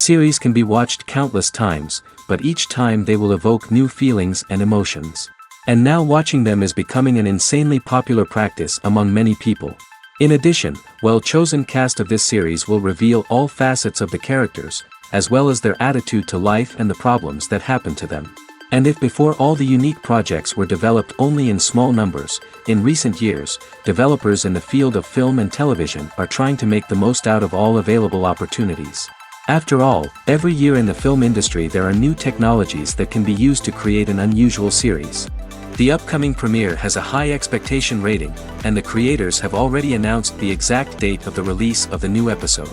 Series can be watched countless times, but each time they will evoke new feelings and emotions. And now watching them is becoming an insanely popular practice among many people. In addition, well-chosen cast of this series will reveal all facets of the characters, as well as their attitude to life and the problems that happen to them. And if before all the unique projects were developed only in small numbers, in recent years, developers in the field of film and television are trying to make the most out of all available opportunities. After all, every year in the film industry there are new technologies that can be used to create an unusual series. The upcoming premiere has a high expectation rating, and the creators have already announced the exact date of the release of the new episode.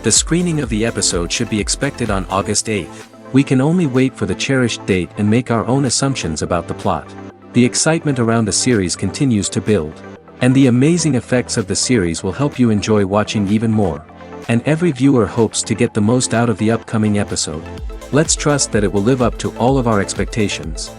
The screening of the episode should be expected on August 8th. We can only wait for the cherished date and make our own assumptions about the plot. The excitement around the series continues to build. And the amazing effects of the series will help you enjoy watching even more. And every viewer hopes to get the most out of the upcoming episode. Let's trust that it will live up to all of our expectations.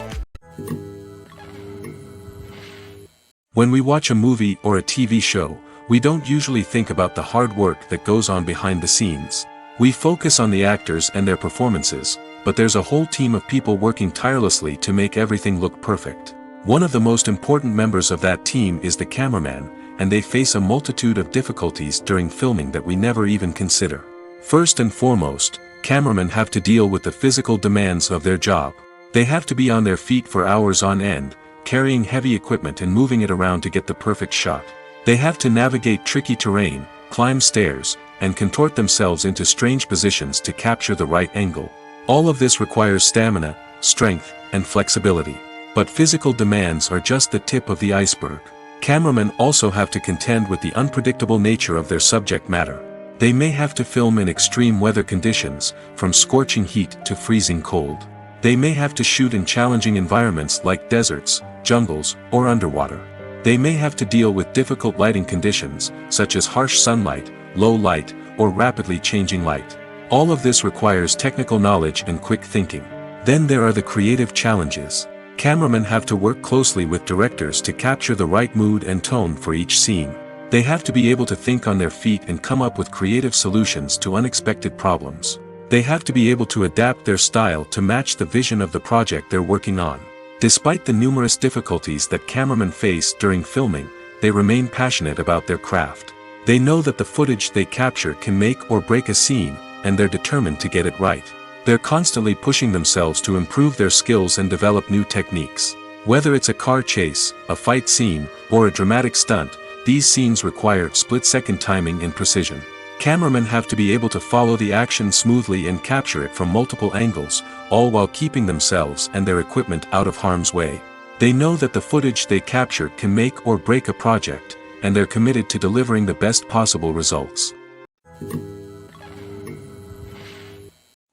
When we watch a movie or a TV show, we don't usually think about the hard work that goes on behind the scenes. We focus on the actors and their performances, but there's a whole team of people working tirelessly to make everything look perfect. One of the most important members of that team is the cameraman, and they face a multitude of difficulties during filming that we never even consider. First and foremost, cameramen have to deal with the physical demands of their job. They have to be on their feet for hours on end, carrying heavy equipment and moving it around to get the perfect shot. They have to navigate tricky terrain, climb stairs, and contort themselves into strange positions to capture the right angle. All of this requires stamina, strength, and flexibility. But physical demands are just the tip of the iceberg. Cameramen also have to contend with the unpredictable nature of their subject matter. They may have to film in extreme weather conditions, from scorching heat to freezing cold. They may have to shoot in challenging environments like deserts, jungles, or underwater. They may have to deal with difficult lighting conditions, such as harsh sunlight, low light, or rapidly changing light. All of this requires technical knowledge and quick thinking. Then there are the creative challenges. Cameramen have to work closely with directors to capture the right mood and tone for each scene. They have to be able to think on their feet and come up with creative solutions to unexpected problems. They have to be able to adapt their style to match the vision of the project they're working on. Despite the numerous difficulties that cameramen face during filming, they remain passionate about their craft. They know that the footage they capture can make or break a scene, and they're determined to get it right. They're constantly pushing themselves to improve their skills and develop new techniques. Whether it's a car chase, a fight scene, or a dramatic stunt, these scenes require split-second timing and precision. Cameramen have to be able to follow the action smoothly and capture it from multiple angles, all while keeping themselves and their equipment out of harm's way. They know that the footage they capture can make or break a project, and they're committed to delivering the best possible results.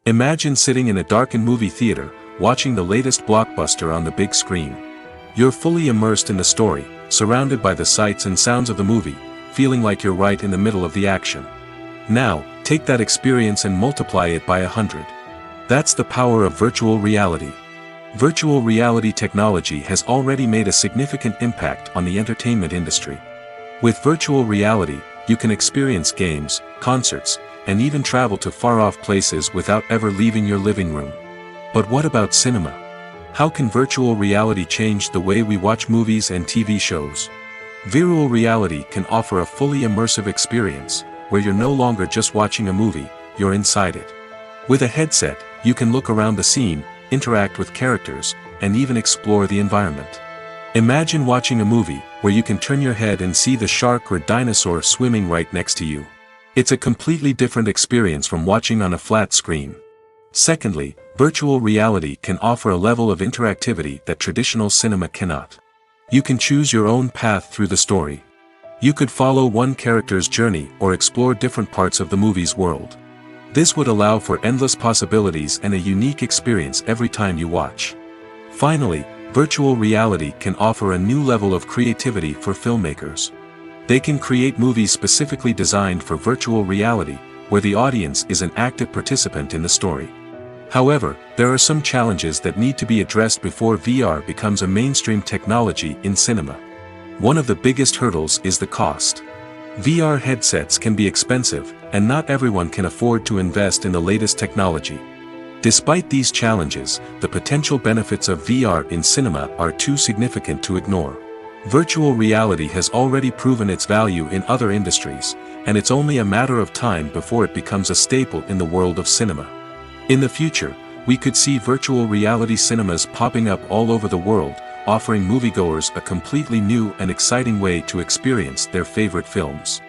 Imagine sitting in a darkened movie theater, watching the latest blockbuster on the big screen. You're fully immersed in the story, surrounded by the sights and sounds of the movie, feeling like you're right in the middle of the action. Now, take that experience and multiply it by 100. That's the power of virtual reality. Virtual reality technology has already made a significant impact on the entertainment industry. With virtual reality, you can experience games, concerts, and even travel to far-off places without ever leaving your living room. But what about cinema? How can virtual reality change the way we watch movies and TV shows? Virtual reality can offer a fully immersive experience, where you're no longer just watching a movie, you're inside it. With a headset, you can look around the scene, interact with characters, and even explore the environment. Imagine watching a movie, where you can turn your head and see the shark or dinosaur swimming right next to you. It's a completely different experience from watching on a flat screen. Secondly, virtual reality can offer a level of interactivity that traditional cinema cannot. You can choose your own path through the story. You could follow one character's journey or explore different parts of the movie's world. This would allow for endless possibilities and a unique experience every time you watch. Finally, virtual reality can offer a new level of creativity for filmmakers. They can create movies specifically designed for virtual reality, where the audience is an active participant in the story. However, there are some challenges that need to be addressed before VR becomes a mainstream technology in cinema. One of the biggest hurdles is the cost. VR headsets can be expensive, and not everyone can afford to invest in the latest technology. Despite these challenges, the potential benefits of VR in cinema are too significant to ignore. Virtual reality has already proven its value in other industries, and it's only a matter of time before it becomes a staple in the world of cinema. In the future, we could see virtual reality cinemas popping up all over the world, offering moviegoers a completely new and exciting way to experience their favorite films.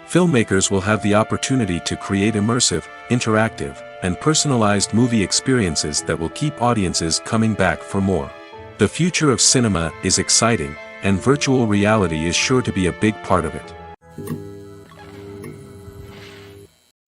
Filmmakers will have the opportunity to create immersive, interactive, and personalized movie experiences that will keep audiences coming back for more. The future of cinema is exciting, and virtual reality is sure to be a big part of it.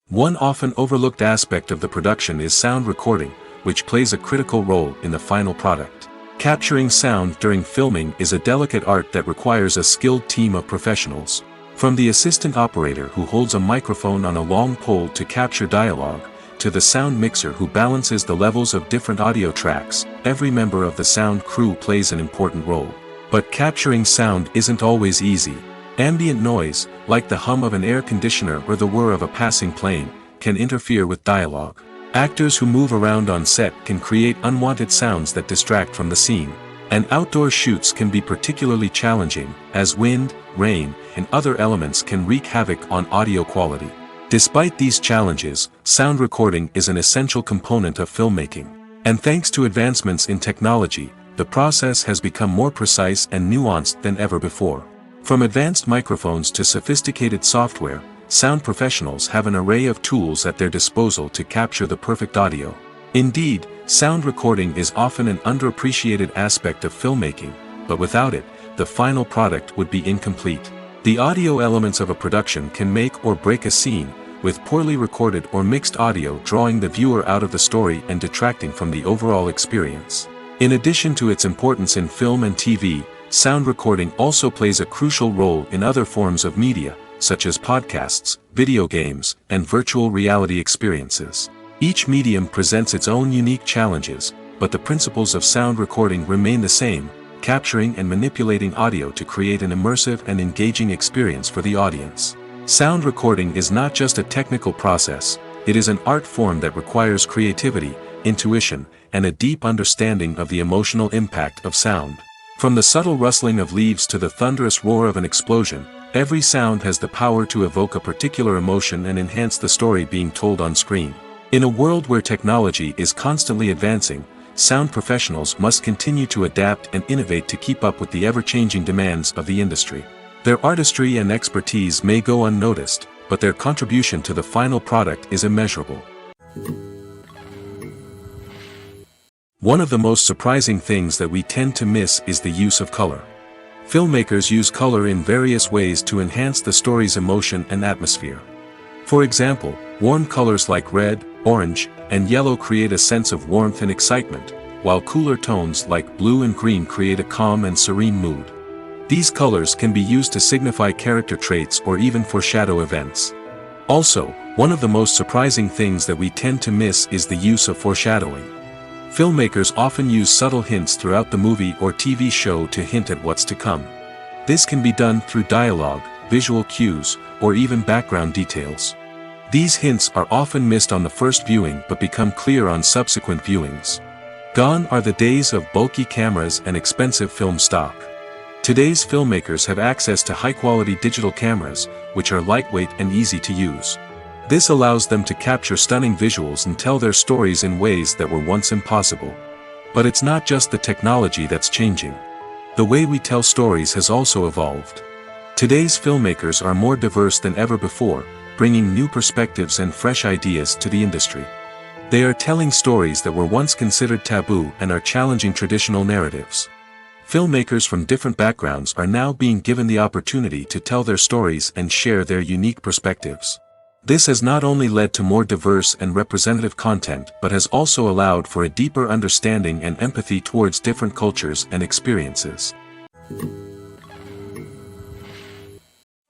One often overlooked aspect of the production is sound recording, which plays a critical role in the final product. Capturing sound during filming is a delicate art that requires a skilled team of professionals. From the assistant operator who holds a microphone on a long pole to capture dialogue, to the sound mixer who balances the levels of different audio tracks, every member of the sound crew plays an important role. But capturing sound isn't always easy. Ambient noise, like the hum of an air conditioner or the whir of a passing plane, can interfere with dialogue. Actors who move around on set can create unwanted sounds that distract from the scene. And outdoor shoots can be particularly challenging, as wind, rain, and other elements can wreak havoc on audio quality. Despite these challenges, sound recording is an essential component of filmmaking. And thanks to advancements in technology, the process has become more precise and nuanced than ever before. From advanced microphones to sophisticated software, sound professionals have an array of tools at their disposal to capture the perfect audio. Indeed, sound recording is often an underappreciated aspect of filmmaking, but without it, the final product would be incomplete. The audio elements of a production can make or break a scene, with poorly recorded or mixed audio drawing the viewer out of the story and detracting from the overall experience. In addition to its importance in film and TV, sound recording also plays a crucial role in other forms of media, such as podcasts, video games, and virtual reality experiences. Each medium presents its own unique challenges, but the principles of sound recording remain the same, capturing and manipulating audio to create an immersive and engaging experience for the audience. Sound recording is not just a technical process, it is an art form that requires creativity, intuition, and a deep understanding of the emotional impact of sound. From the subtle rustling of leaves to the thunderous roar of an explosion, every sound has the power to evoke a particular emotion and enhance the story being told on screen. In a world where technology is constantly advancing, sound professionals must continue to adapt and innovate to keep up with the ever-changing demands of the industry. Their artistry and expertise may go unnoticed, but their contribution to the final product is immeasurable. One of the most surprising things that we tend to miss is the use of color. Filmmakers use color in various ways to enhance the story's emotion and atmosphere. For example, warm colors like red, orange, and yellow create a sense of warmth and excitement, while cooler tones like blue and green create a calm and serene mood. These colors can be used to signify character traits or even foreshadow events. Also, one of the most surprising things that we tend to miss is the use of foreshadowing. Filmmakers often use subtle hints throughout the movie or TV show to hint at what's to come. This can be done through dialogue, visual cues, or even background details. These hints are often missed on the first viewing but become clear on subsequent viewings. Gone are the days of bulky cameras and expensive film stock. Today's filmmakers have access to high-quality digital cameras, which are lightweight and easy to use. This allows them to capture stunning visuals and tell their stories in ways that were once impossible. But it's not just the technology that's changing. The way we tell stories has also evolved. Today's filmmakers are more diverse than ever before, bringing new perspectives and fresh ideas to the industry. They are telling stories that were once considered taboo and are challenging traditional narratives. Filmmakers from different backgrounds are now being given the opportunity to tell their stories and share their unique perspectives. This has not only led to more diverse and representative content but has also allowed for a deeper understanding and empathy towards different cultures and experiences.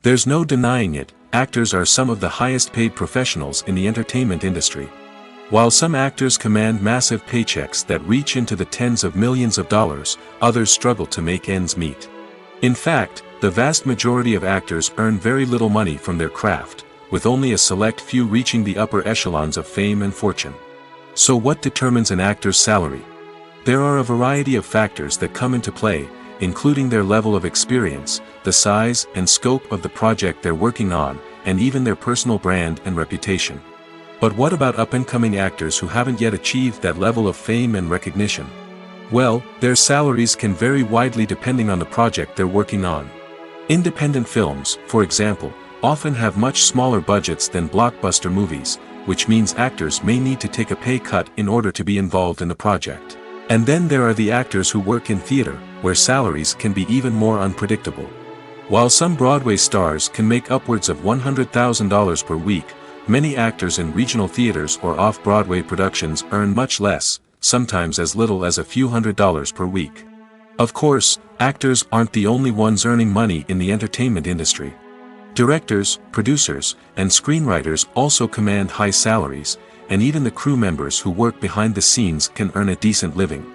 There's no denying it, actors are some of the highest paid professionals in the entertainment industry. While some actors command massive paychecks that reach into the tens of millions of dollars, others struggle to make ends meet. In fact, The vast majority of actors earn very little money from their craft, with only a select few reaching the upper echelons of fame and fortune. So what determines an actor's salary? There are a variety of factors that come into play, including their level of experience, the size and scope of the project they're working on, and even their personal brand and reputation. But what about up-and-coming actors who haven't yet achieved that level of fame and recognition? Well, their salaries can vary widely depending on the project they're working on. Independent films, for example, often have much smaller budgets than blockbuster movies, which means actors may need to take a pay cut in order to be involved in the project. And then there are the actors who work in theater, where salaries can be even more unpredictable. While some Broadway stars can make upwards of $100,000 per week, many actors in regional theaters or off-Broadway productions earn much less, sometimes as little as a few $100s per week. Of course, actors aren't the only ones earning money in the entertainment industry. Directors, producers, and screenwriters also command high salaries, and even the crew members who work behind the scenes can earn a decent living.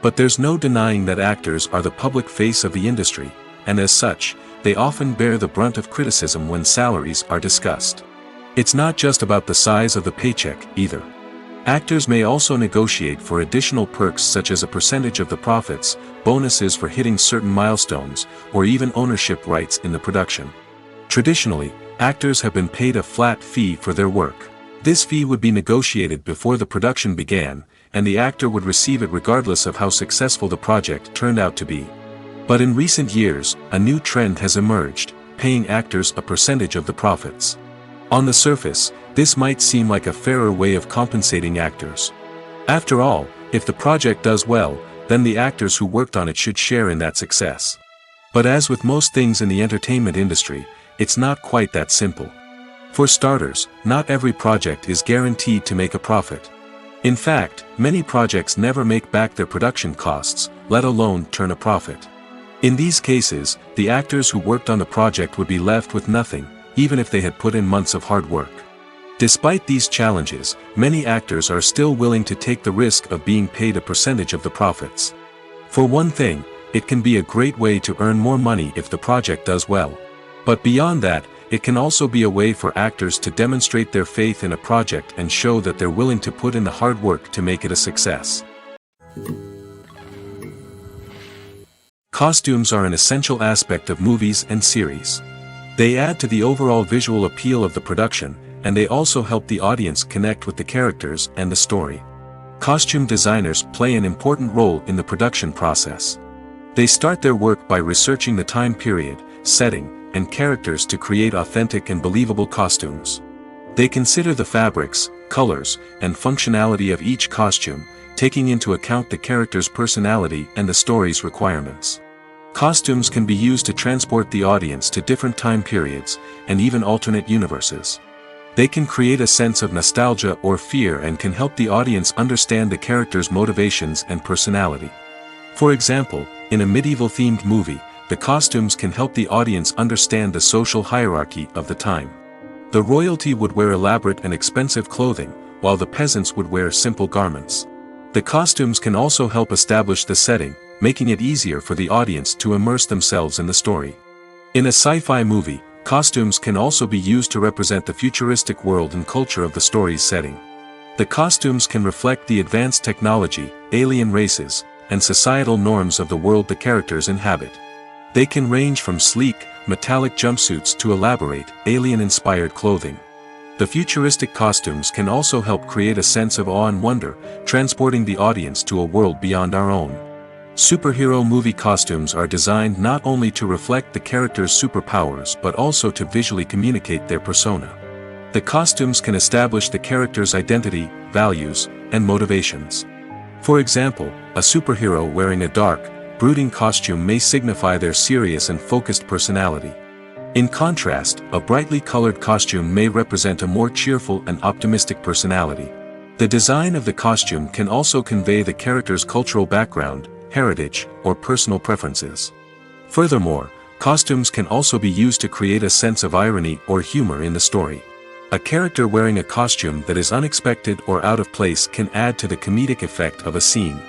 But there's no denying that actors are the public face of the industry, and as such, they often bear the brunt of criticism when salaries are discussed. It's not just about the size of the paycheck, either. Actors may also negotiate for additional perks such as a percentage of the profits, bonuses for hitting certain milestones, or even ownership rights in the production. Traditionally, actors have been paid a flat fee for their work. This fee would be negotiated before the production began, and the actor would receive it regardless of how successful the project turned out to be. But in recent years, a new trend has emerged, paying actors a percentage of the profits. On the surface, this might seem like a fairer way of compensating actors. After all, if the project does well, then the actors who worked on it should share in that success. But as with most things in the entertainment industry, it's not quite that simple. For starters, not every project is guaranteed to make a profit. In fact, many projects never make back their production costs, let alone turn a profit. In these cases, the actors who worked on the project would be left with nothing, even if they had put in months of hard work. Despite these challenges, many actors are still willing to take the risk of being paid a percentage of the profits. For one thing, it can be a great way to earn more money if the project does well. But beyond that, it can also be a way for actors to demonstrate their faith in a project and show that they're willing to put in the hard work to make it a success. Costumes are an essential aspect of movies and series. They add to the overall visual appeal of the production, and they also help the audience connect with the characters and the story. Costume designers play an important role in the production process. They start their work by researching the time period, setting, and characters to create authentic and believable costumes. They consider the fabrics, colors, and functionality of each costume, taking into account the character's personality and the story's requirements. Costumes can be used to transport the audience to different time periods, and even alternate universes. They can create a sense of nostalgia or fear and can help the audience understand the character's motivations and personality. For example, in a medieval-themed movie, the costumes can help the audience understand the social hierarchy of the time. The royalty would wear elaborate and expensive clothing, while the peasants would wear simple garments. The costumes can also help establish the setting, making it easier for the audience to immerse themselves in the story. In a sci-fi movie, costumes can also be used to represent the futuristic world and culture of the story's setting. The costumes can reflect the advanced technology, alien races, and societal norms of the world the characters inhabit. They can range from sleek, metallic jumpsuits to elaborate, alien-inspired clothing. The futuristic costumes can also help create a sense of awe and wonder, transporting the audience to a world beyond our own. Superhero movie costumes are designed not only to reflect the character's superpowers but also to visually communicate their persona. The costumes can establish the character's identity, values, and motivations. For example, a superhero wearing a dark, brooding costume may signify their serious and focused personality. In contrast, a brightly colored costume may represent a more cheerful and optimistic personality. The design of the costume can also convey the character's cultural background, heritage, or personal preferences. Furthermore, costumes can also be used to create a sense of irony or humor in the story. A character wearing a costume that is unexpected or out of place can add to the comedic effect of a scene.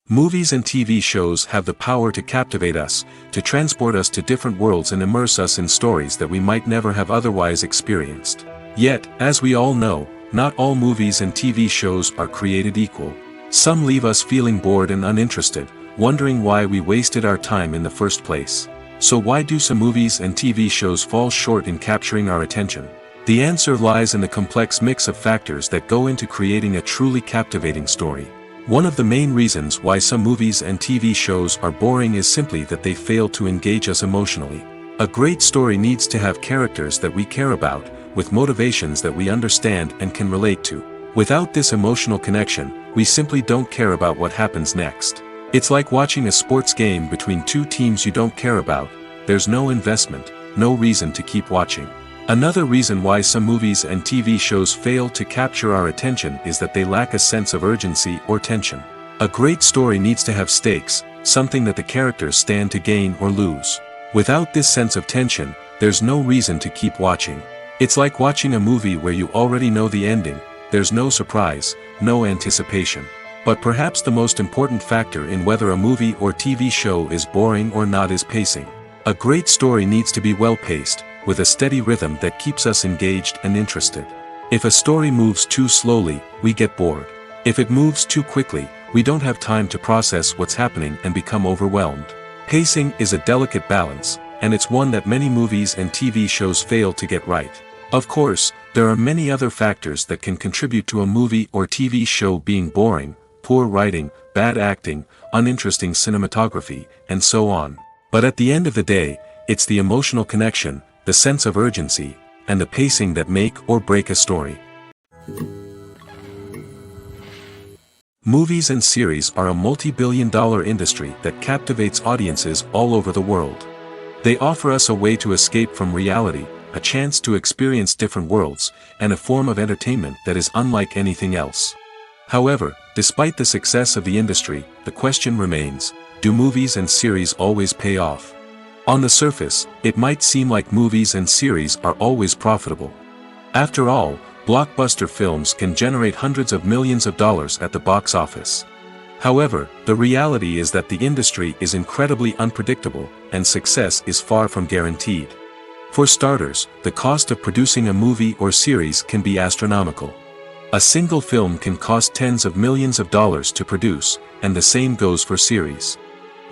Movies and TV shows have the power to captivate us, to transport us to different worlds and immerse us in stories that we might never have otherwise experienced. Yet, as we all know, not all movies and TV shows are created equal. Some leave us feeling bored and uninterested, wondering why we wasted our time in the first place. So why do some movies and TV shows fall short in capturing our attention? The answer lies in the complex mix of factors that go into creating a truly captivating story. One of the main reasons why some movies and TV shows are boring is simply that they fail to engage us emotionally. A great story needs to have characters that we care about, with motivations that we understand and can relate to. Without this emotional connection, we simply don't care about what happens next. It's like watching a sports game between two teams you don't care about. There's no investment, no reason to keep watching. Another reason why some movies and TV shows fail to capture our attention is that they lack a sense of urgency or tension. A great story needs to have stakes, something that the characters stand to gain or lose. Without this sense of tension, there's no reason to keep watching. It's like watching a movie where you already know the ending. There's no surprise, no anticipation. But perhaps the most important factor in whether a movie or TV show is boring or not is pacing. A great story needs to be well-paced, with a steady rhythm that keeps us engaged and interested. If a story moves too slowly, we get bored. If it moves too quickly, we don't have time to process what's happening and become overwhelmed. Pacing is a delicate balance, and it's one that many movies and TV shows fail to get right. Of course, there are many other factors that can contribute to a movie or TV show being boring: poor writing, bad acting, uninteresting cinematography, and so on. But at the end of the day, it's the emotional connection, the sense of urgency, and the pacing that make or break a story. Movies and series are a multi-billion-dollar industry that captivates audiences all over the world. They offer us a way to escape from reality, a chance to experience different worlds, and a form of entertainment that is unlike anything else. However, despite the success of the industry, the question remains: do movies and series always pay off? On the surface, it might seem like movies and series are always profitable. After all, blockbuster films can generate hundreds of millions of dollars at the box office. However, the reality is that the industry is incredibly unpredictable, and success is far from guaranteed. For starters, the cost of producing a movie or series can be astronomical. A single film can cost tens of millions of dollars to produce, and the same goes for series.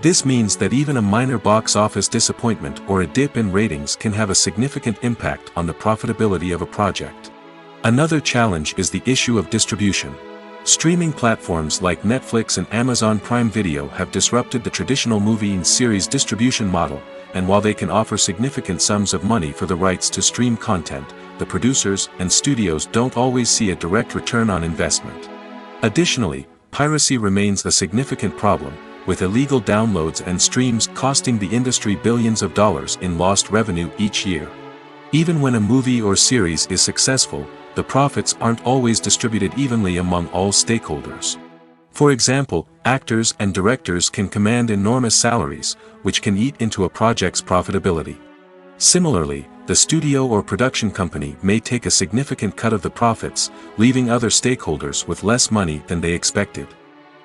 This means that even a minor box office disappointment or a dip in ratings can have a significant impact on the profitability of a project. Another challenge is the issue of distribution. Streaming platforms like Netflix and Amazon Prime Video have disrupted the traditional movie and series distribution model, and while they can offer significant sums of money for the rights to stream content, the producers and studios don't always see a direct return on investment. Additionally, piracy remains a significant problem, with illegal downloads and streams costing the industry billions of dollars in lost revenue each year. Even when a movie or series is successful, the profits aren't always distributed evenly among all stakeholders. For example, actors and directors can command enormous salaries, which can eat into a project's profitability. Similarly, the studio or production company may take a significant cut of the profits, leaving other stakeholders with less money than they expected.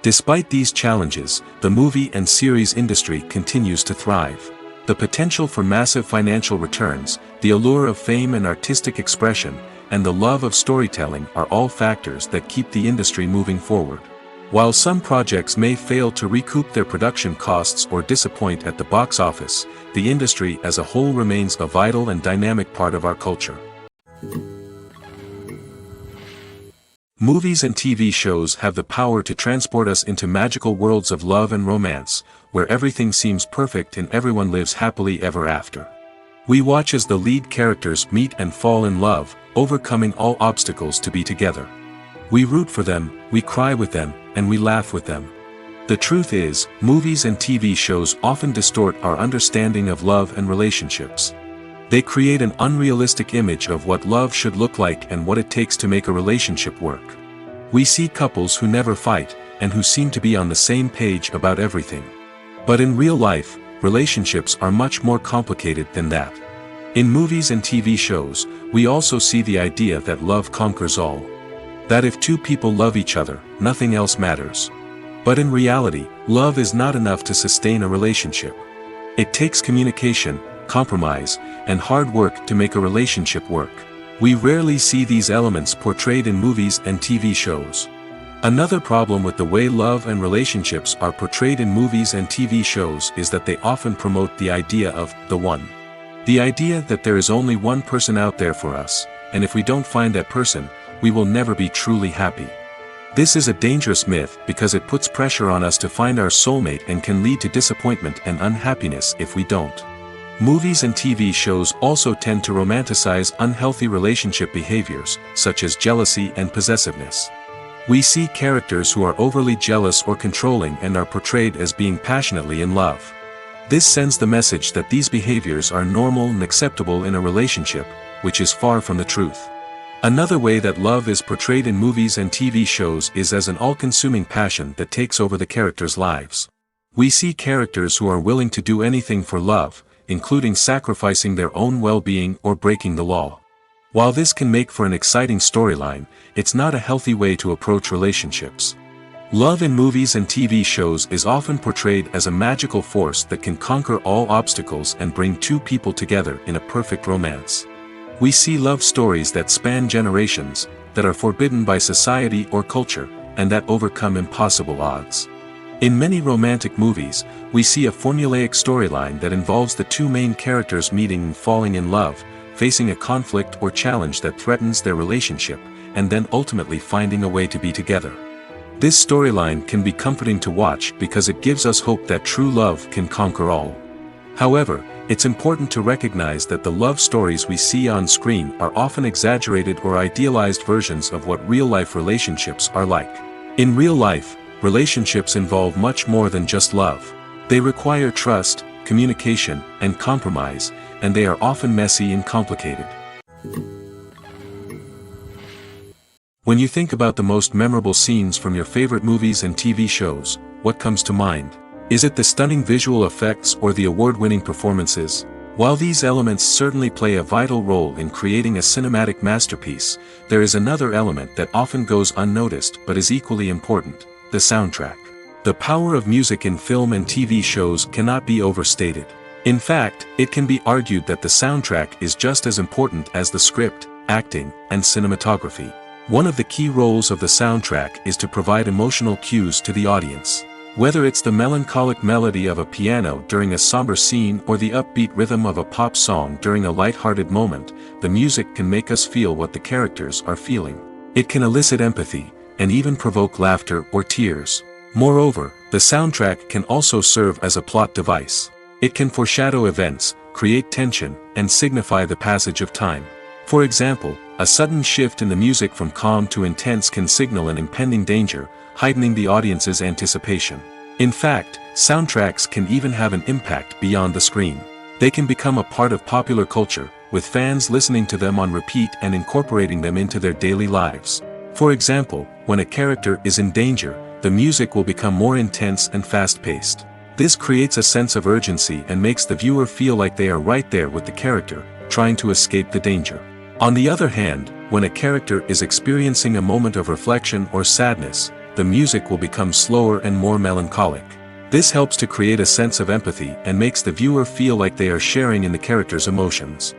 Despite these challenges, the movie and series industry continues to thrive. The potential for massive financial returns, the allure of fame and artistic expression, and the love of storytelling are all factors that keep the industry moving forward. While some projects may fail to recoup their production costs or disappoint at the box office, the industry as a whole remains a vital and dynamic part of our culture. Movies and TV shows have the power to transport us into magical worlds of love and romance, where everything seems perfect and everyone lives happily ever after. We watch as the lead characters meet and fall in love, overcoming all obstacles to be together. We root for them, we cry with them, and we laugh with them. The truth is, movies and TV shows often distort our understanding of love and relationships. They create an unrealistic image of what love should look like and what it takes to make a relationship work. We see couples who never fight, and who seem to be on the same page about everything. But in real life, relationships are much more complicated than that. In movies and TV shows, we also see the idea that love conquers all. That if two people love each other, nothing else matters. But in reality, Love is not enough to sustain a relationship. It takes communication, compromise, and hard work to make a relationship work. We rarely see these elements portrayed in movies and TV shows. Another problem with the way love and relationships are portrayed in movies and TV shows is that they often promote the idea of the one. The idea that there is only one person out there for us, and if we don't find that person, we will never be truly happy. This is a dangerous myth because it puts pressure on us to find our soulmate and can lead to disappointment and unhappiness if we don't. Movies and TV shows also tend to romanticize unhealthy relationship behaviors, such as jealousy and possessiveness. We see characters who are overly jealous or controlling and are portrayed as being passionately in love. This sends the message that these behaviors are normal and acceptable in a relationship, which is far from the truth. Another way that love is portrayed in movies and TV shows is as an all-consuming passion that takes over the characters' lives. We see characters who are willing to do anything for love, including sacrificing their own well-being or breaking the law. While this can make for an exciting storyline, it's not a healthy way to approach relationships. Love in movies and TV shows is often portrayed as a magical force that can conquer all obstacles and bring two people together in a perfect romance. We see love stories that span generations, that are forbidden by society or culture, and that overcome impossible odds. In many romantic movies, we see a formulaic storyline that involves the two main characters meeting and falling in love, facing a conflict or challenge that threatens their relationship, and then ultimately finding a way to be together. This storyline can be comforting to watch because it gives us hope that true love can conquer all. However, it's important to recognize that the love stories we see on screen are often exaggerated or idealized versions of what real-life relationships are like. In real life, relationships involve much more than just love. They require trust, communication, and compromise, and they are often messy and complicated. When you think about the most memorable scenes from your favorite movies and TV shows, what comes to mind? Is it the stunning visual effects or the award-winning performances? While these elements certainly play a vital role in creating a cinematic masterpiece, there is another element that often goes unnoticed but is equally important: the soundtrack. The power of music in film and TV shows cannot be overstated. In fact, it can be argued that the soundtrack is just as important as the script, acting, and cinematography. One of the key roles of the soundtrack is to provide emotional cues to the audience. Whether it's the melancholic melody of a piano during a somber scene or the upbeat rhythm of a pop song during a light-hearted moment, the music can make us feel what the characters are feeling. It can elicit empathy, and even provoke laughter or tears. Moreover, the soundtrack can also serve as a plot device. It can foreshadow events, create tension, and signify the passage of time. For example, a sudden shift in the music from calm to intense can signal an impending danger, heightening the audience's anticipation. In fact, soundtracks can even have an impact beyond the screen. They can become a part of popular culture, with fans listening to them on repeat and incorporating them into their daily lives. For example, when a character is in danger, the music will become more intense and fast-paced. This creates a sense of urgency and makes the viewer feel like they are right there with the character, trying to escape the danger. On the other hand, when a character is experiencing a moment of reflection or sadness, the music will become slower and more melancholic. This helps to create a sense of empathy and makes the viewer feel like they are sharing in the character's emotions.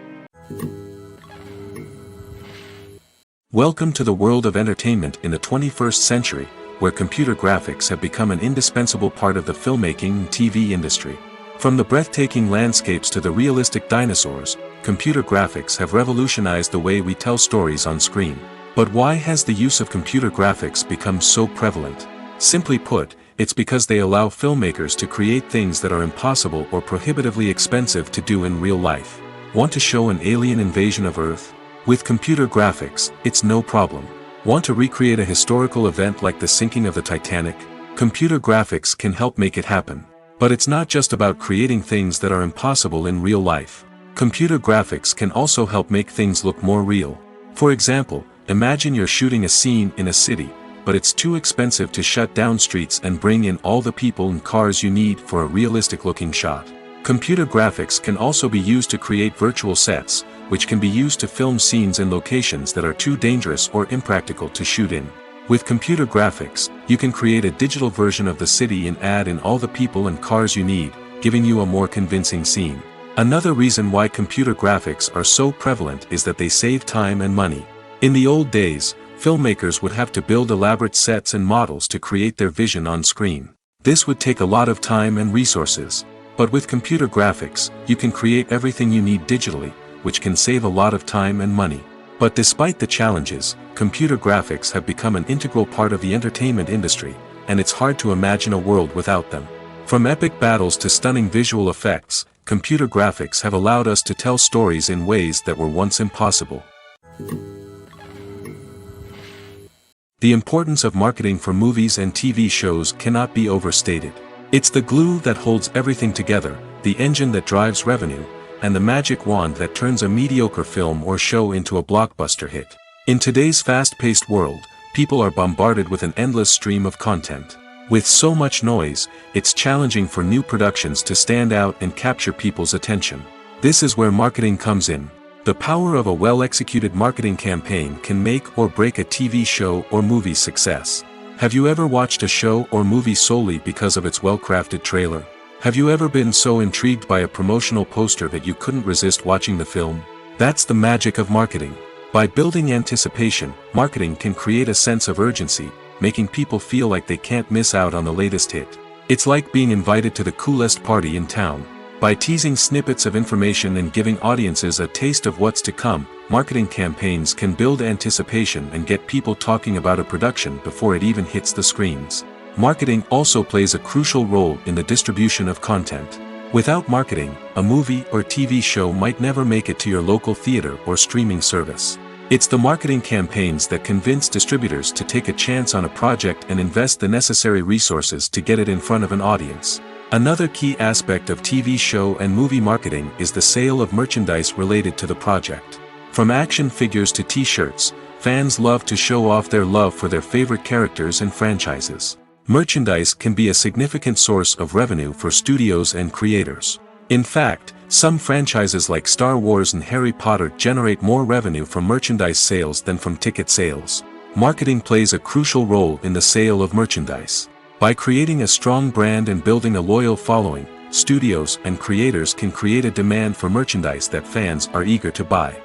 Welcome to the world of entertainment in the 21st century, where computer graphics have become an indispensable part of the filmmaking and TV industry. From the breathtaking landscapes to the realistic dinosaurs, computer graphics have revolutionized the way we tell stories on screen. But why has the use of computer graphics become so prevalent? Simply put, it's because they allow filmmakers to create things that are impossible or prohibitively expensive to do in real life. Want to show an alien invasion of Earth? With computer graphics, it's no problem. Want to recreate a historical event like the sinking of the Titanic? Computer graphics can help make it happen. But it's not just about creating things that are impossible in real life. Computer graphics can also help make things look more real. For example, imagine you're shooting a scene in a city, but it's too expensive to shut down streets and bring in all the people and cars you need for a realistic-looking shot. Computer graphics can also be used to create virtual sets, which can be used to film scenes in locations that are too dangerous or impractical to shoot in. With computer graphics, you can create a digital version of the city and add in all the people and cars you need, giving you a more convincing scene. Another reason why computer graphics are so prevalent is that they save time and money. In the old days, filmmakers would have to build elaborate sets and models to create their vision on screen. This would take a lot of time and resources. But with computer graphics, you can create everything you need digitally, which can save a lot of time and money. But despite the challenges, computer graphics have become an integral part of the entertainment industry, and it's hard to imagine a world without them. From epic battles to stunning visual effects, computer graphics have allowed us to tell stories in ways that were once impossible. The importance of marketing for movies and TV shows cannot be overstated. It's the glue that holds everything together, the engine that drives revenue, and the magic wand that turns a mediocre film or show into a blockbuster hit. In today's fast-paced world, people are bombarded with an endless stream of content. With so much noise, it's challenging for new productions to stand out and capture people's attention. This is where marketing comes in. The power of a well-executed marketing campaign can make or break a TV show or movie's success. Have you ever watched a show or movie solely because of its well-crafted trailer? Have you ever been so intrigued by a promotional poster that you couldn't resist watching the film? That's the magic of marketing. By building anticipation, marketing can create a sense of urgency, making people feel like they can't miss out on the latest hit. It's like being invited to the coolest party in town. By teasing snippets of information and giving audiences a taste of what's to come, marketing campaigns can build anticipation and get people talking about a production before it even hits the screens. Marketing also plays a crucial role in the distribution of content. Without marketing, a movie or TV show might never make it to your local theater or streaming service. It's the marketing campaigns that convince distributors to take a chance on a project and invest the necessary resources to get it in front of an audience. Another key aspect of TV show and movie marketing is the sale of merchandise related to the project. From action figures to t-shirts, fans love to show off their love for their favorite characters and franchises. Merchandise can be a significant source of revenue for studios and creators. In fact, some franchises like Star Wars and Harry Potter generate more revenue from merchandise sales than from ticket sales. Marketing plays a crucial role in the sale of merchandise. By creating a strong brand and building a loyal following, studios and creators can create a demand for merchandise that fans are eager to buy.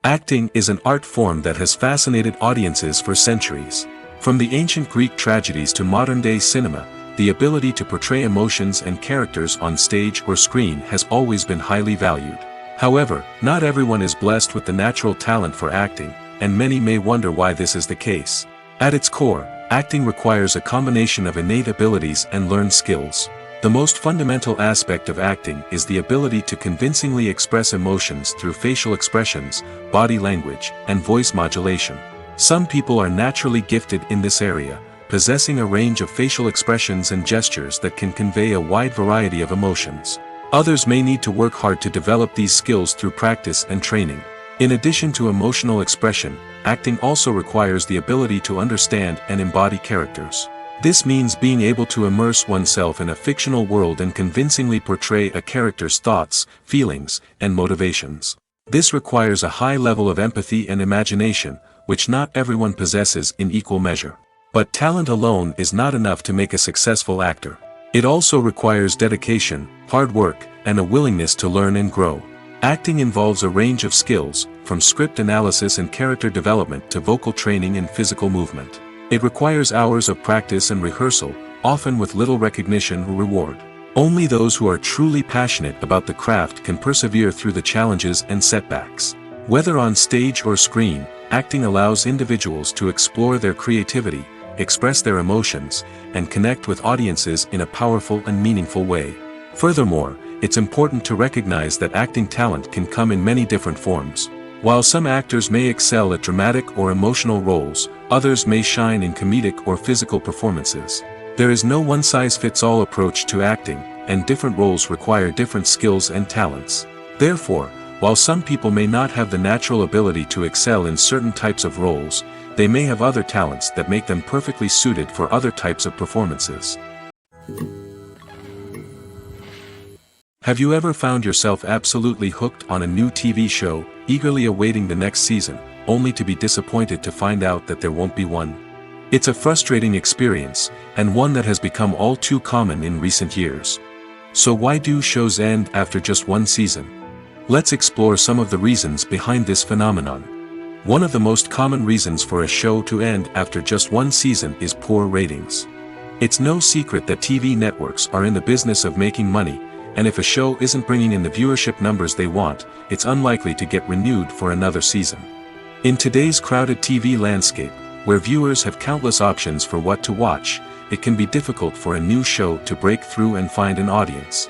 Acting is an art form that has fascinated audiences for centuries. From the ancient Greek tragedies to modern-day cinema, the ability to portray emotions and characters on stage or screen has always been highly valued. However, not everyone is blessed with the natural talent for acting, and many may wonder why this is the case. At its core, acting requires a combination of innate abilities and learned skills. The most fundamental aspect of acting is the ability to convincingly express emotions through facial expressions, body language, and voice modulation. Some people are naturally gifted in this area, possessing a range of facial expressions and gestures that can convey a wide variety of emotions. Others may need to work hard to develop these skills through practice and training. In addition to emotional expression, acting also requires the ability to understand and embody characters. This means being able to immerse oneself in a fictional world and convincingly portray a character's thoughts, feelings, and motivations. This requires a high level of empathy and imagination, which not everyone possesses in equal measure. But talent alone is not enough to make a successful actor. It also requires dedication, hard work, and a willingness to learn and grow. Acting involves a range of skills, from script analysis and character development to vocal training and physical movement. It requires hours of practice and rehearsal, often with little recognition or reward. Only those who are truly passionate about the craft can persevere through the challenges and setbacks. Whether on stage or screen, acting allows individuals to explore their creativity, express their emotions, and connect with audiences in a powerful and meaningful way. Furthermore, it's important to recognize that acting talent can come in many different forms. While some actors may excel at dramatic or emotional roles, others may shine in comedic or physical performances. There is no one-size-fits-all approach to acting, and different roles require different skills and talents. Therefore, while some people may not have the natural ability to excel in certain types of roles, they may have other talents that make them perfectly suited for other types of performances. Have you ever found yourself absolutely hooked on a new TV show, eagerly awaiting the next season, only to be disappointed to find out that there won't be one. It's a frustrating experience, and one that has become all too common in recent years. So why do shows end after just one season? Let's explore some of the reasons behind this phenomenon. One of the most common reasons for a show to end after just one season is poor ratings. It's no secret that TV networks are in the business of making money, and if a show isn't bringing in the viewership numbers they want, it's unlikely to get renewed for another season. In today's crowded TV landscape, where viewers have countless options for what to watch, it can be difficult for a new show to break through and find an audience.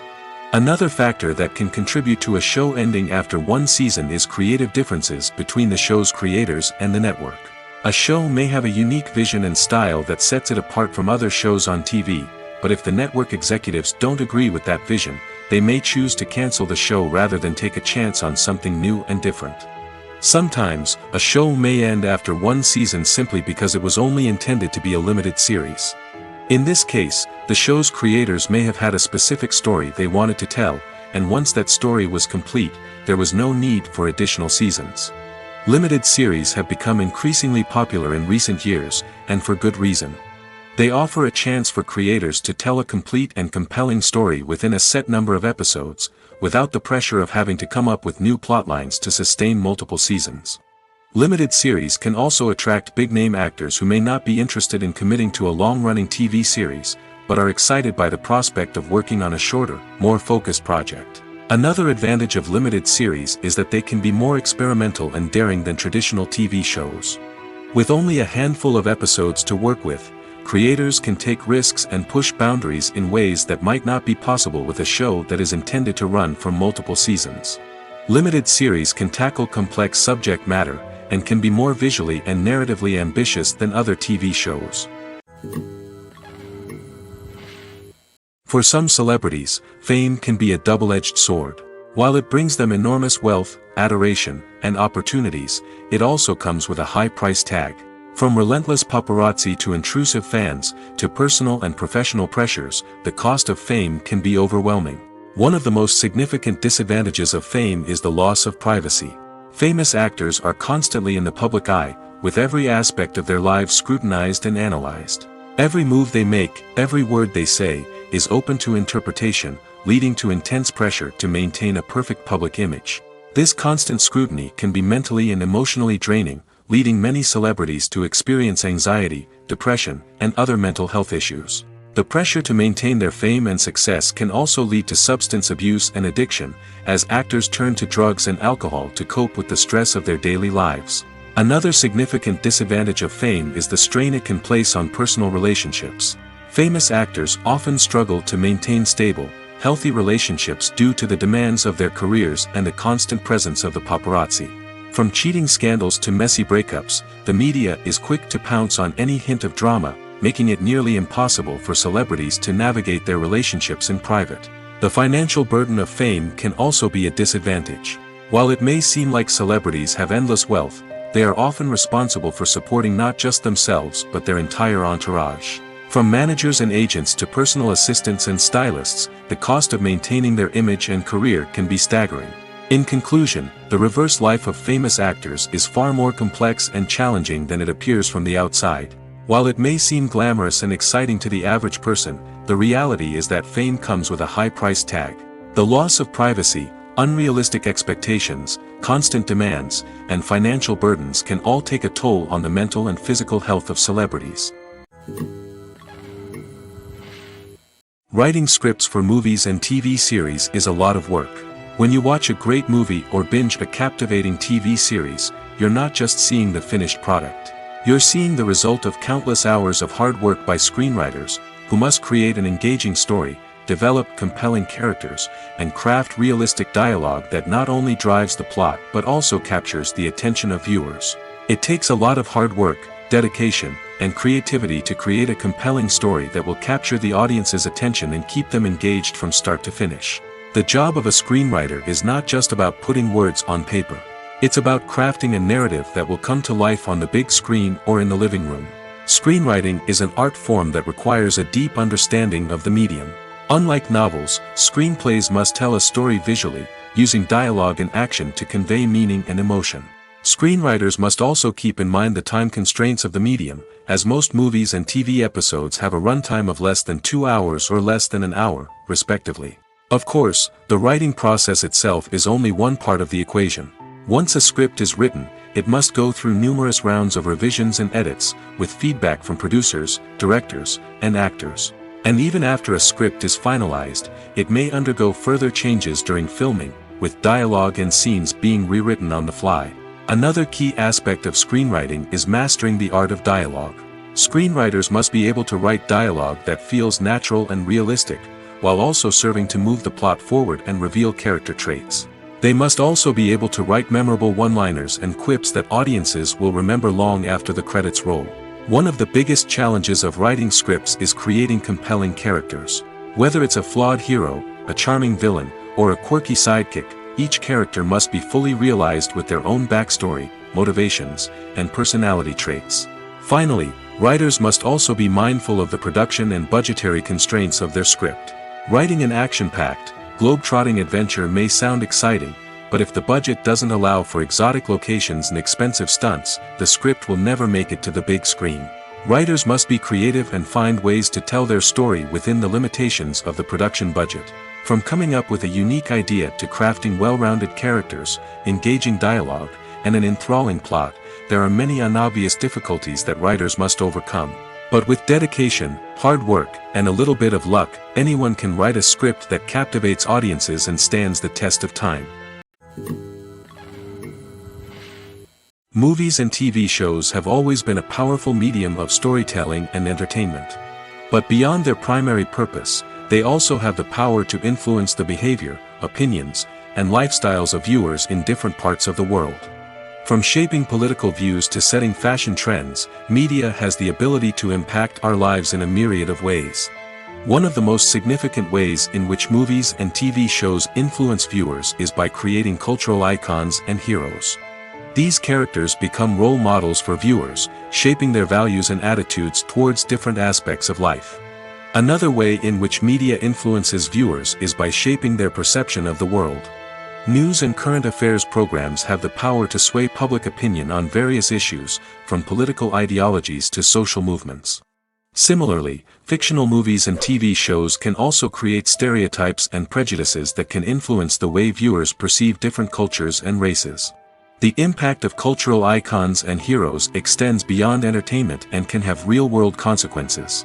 Another factor that can contribute to a show ending after one season is creative differences between the show's creators and the network. A show may have a unique vision and style that sets it apart from other shows on TV, but if the network executives don't agree with that vision, they may choose to cancel the show rather than take a chance on something new and different. Sometimes, a show may end after one season simply because it was only intended to be a limited series. In this case, the show's creators may have had a specific story they wanted to tell, and once that story was complete, there was no need for additional seasons. Limited series have become increasingly popular in recent years, and for good reason. They offer a chance for creators to tell a complete and compelling story within a set number of episodes, without the pressure of having to come up with new plotlines to sustain multiple seasons. Limited series can also attract big-name actors who may not be interested in committing to a long-running TV series, but are excited by the prospect of working on a shorter, more focused project. Another advantage of limited series is that they can be more experimental and daring than traditional TV shows. With only a handful of episodes to work with, creators can take risks and push boundaries in ways that might not be possible with a show that is intended to run for multiple seasons. Limited series can tackle complex subject matter, and can be more visually and narratively ambitious than other TV shows. For some celebrities, fame can be a double-edged sword. While it brings them enormous wealth, adoration, and opportunities, it also comes with a high price tag. From relentless paparazzi to intrusive fans, to personal and professional pressures, the cost of fame can be overwhelming. One of the most significant disadvantages of fame is the loss of privacy. Famous actors are constantly in the public eye, with every aspect of their lives scrutinized and analyzed. Every move they make, every word they say, is open to interpretation, leading to intense pressure to maintain a perfect public image. This constant scrutiny can be mentally and emotionally draining, leading many celebrities to experience anxiety, depression, and other mental health issues. The pressure to maintain their fame and success can also lead to substance abuse and addiction, as actors turn to drugs and alcohol to cope with the stress of their daily lives. Another significant disadvantage of fame is the strain it can place on personal relationships. Famous actors often struggle to maintain stable, healthy relationships due to the demands of their careers and the constant presence of the paparazzi. From cheating scandals to messy breakups, the media is quick to pounce on any hint of drama, making it nearly impossible for celebrities to navigate their relationships in private. The financial burden of fame can also be a disadvantage. While it may seem like celebrities have endless wealth, they are often responsible for supporting not just themselves but their entire entourage. From managers and agents to personal assistants and stylists, the cost of maintaining their image and career can be staggering. In conclusion, the reverse life of famous actors is far more complex and challenging than it appears from the outside. While it may seem glamorous and exciting to the average person, the reality is that fame comes with a high price tag. The loss of privacy, unrealistic expectations, constant demands, and financial burdens can all take a toll on the mental and physical health of celebrities. Writing scripts for movies and TV series is a lot of work. When you watch a great movie or binge a captivating TV series, you're not just seeing the finished product. You're seeing the result of countless hours of hard work by screenwriters, who must create an engaging story, develop compelling characters, and craft realistic dialogue that not only drives the plot but also captures the attention of viewers. It takes a lot of hard work, dedication, and creativity to create a compelling story that will capture the audience's attention and keep them engaged from start to finish. The job of a screenwriter is not just about putting words on paper. It's about crafting a narrative that will come to life on the big screen or in the living room. Screenwriting is an art form that requires a deep understanding of the medium. Unlike novels, screenplays must tell a story visually, using dialogue and action to convey meaning and emotion. Screenwriters must also keep in mind the time constraints of the medium, as most movies and TV episodes have a runtime of less than 2 hours or less than an hour, respectively. Of course, the writing process itself is only one part of the equation. Once a script is written, it must go through numerous rounds of revisions and edits, with feedback from producers, directors, and actors. And even after a script is finalized, it may undergo further changes during filming, with dialogue and scenes being rewritten on the fly. Another key aspect of screenwriting is mastering the art of dialogue. Screenwriters must be able to write dialogue that feels natural and realistic, while also serving to move the plot forward and reveal character traits. They must also be able to write memorable one-liners and quips that audiences will remember long after the credits roll. One of the biggest challenges of writing scripts is creating compelling characters. Whether it's a flawed hero, a charming villain, or a quirky sidekick, each character must be fully realized with their own backstory, motivations, and personality traits. Finally, writers must also be mindful of the production and budgetary constraints of their script. Writing an action-packed, globe-trotting adventure may sound exciting, but if the budget doesn't allow for exotic locations and expensive stunts, the script will never make it to the big screen. Writers must be creative and find ways to tell their story within the limitations of the production budget. From coming up with a unique idea to crafting well-rounded characters, engaging dialogue, and an enthralling plot, there are many unobvious difficulties that writers must overcome. But with dedication, hard work, and a little bit of luck, anyone can write a script that captivates audiences and stands the test of time. Movies and TV shows have always been a powerful medium of storytelling and entertainment. But beyond their primary purpose, they also have the power to influence the behavior, opinions, and lifestyles of viewers in different parts of the world. From shaping political views to setting fashion trends, media has the ability to impact our lives in a myriad of ways. One of the most significant ways in which movies and TV shows influence viewers is by creating cultural icons and heroes. These characters become role models for viewers, shaping their values and attitudes towards different aspects of life. Another way in which media influences viewers is by shaping their perception of the world. News and current affairs programs have the power to sway public opinion on various issues, from political ideologies to social movements. Similarly, fictional movies and TV shows can also create stereotypes and prejudices that can influence the way viewers perceive different cultures and races. The impact of cultural icons and heroes extends beyond entertainment and can have real-world consequences.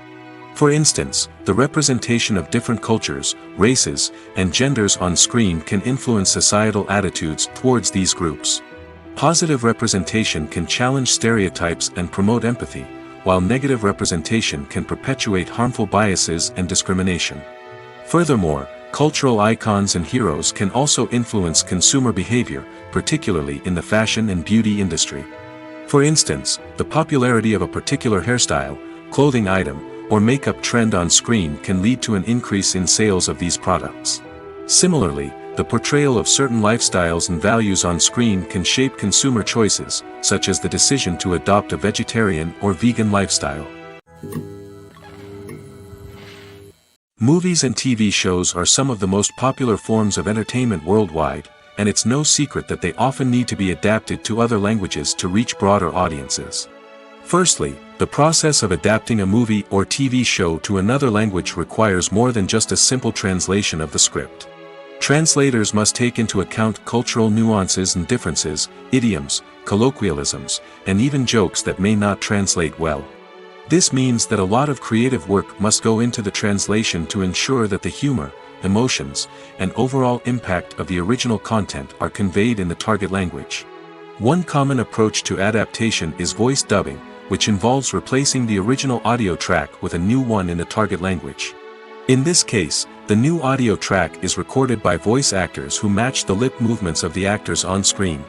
For instance, the representation of different cultures, races, and genders on screen can influence societal attitudes towards these groups. Positive representation can challenge stereotypes and promote empathy, while negative representation can perpetuate harmful biases and discrimination. Furthermore, cultural icons and heroes can also influence consumer behavior, particularly in the fashion and beauty industry. For instance, the popularity of a particular hairstyle, clothing item, or makeup trend on screen can lead to an increase in sales of these products. Similarly, the portrayal of certain lifestyles and values on screen can shape consumer choices, such as the decision to adopt a vegetarian or vegan lifestyle. Movies and TV shows are some of the most popular forms of entertainment worldwide, and it's no secret that they often need to be adapted to other languages to reach broader audiences. Firstly, the process of adapting a movie or TV show to another language requires more than just a simple translation of the script. Translators must take into account cultural nuances and differences, idioms, colloquialisms, and even jokes that may not translate well. This means that a lot of creative work must go into the translation to ensure that the humor, emotions, and overall impact of the original content are conveyed in the target language. One common approach to adaptation is voice dubbing, which involves replacing the original audio track with a new one in the target language. In this case, the new audio track is recorded by voice actors who match the lip movements of the actors on screen.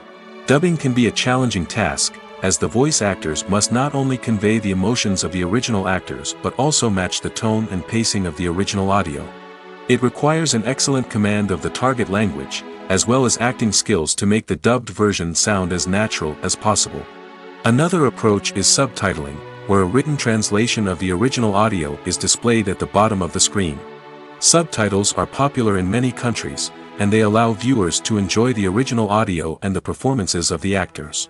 Dubbing can be a challenging task, as the voice actors must not only convey the emotions of the original actors but also match the tone and pacing of the original audio. It requires an excellent command of the target language, as well as acting skills to make the dubbed version sound as natural as possible. Another approach is subtitling, where a written translation of the original audio is displayed at the bottom of the screen. Subtitles are popular in many countries, and they allow viewers to enjoy the original audio and the performances of the actors.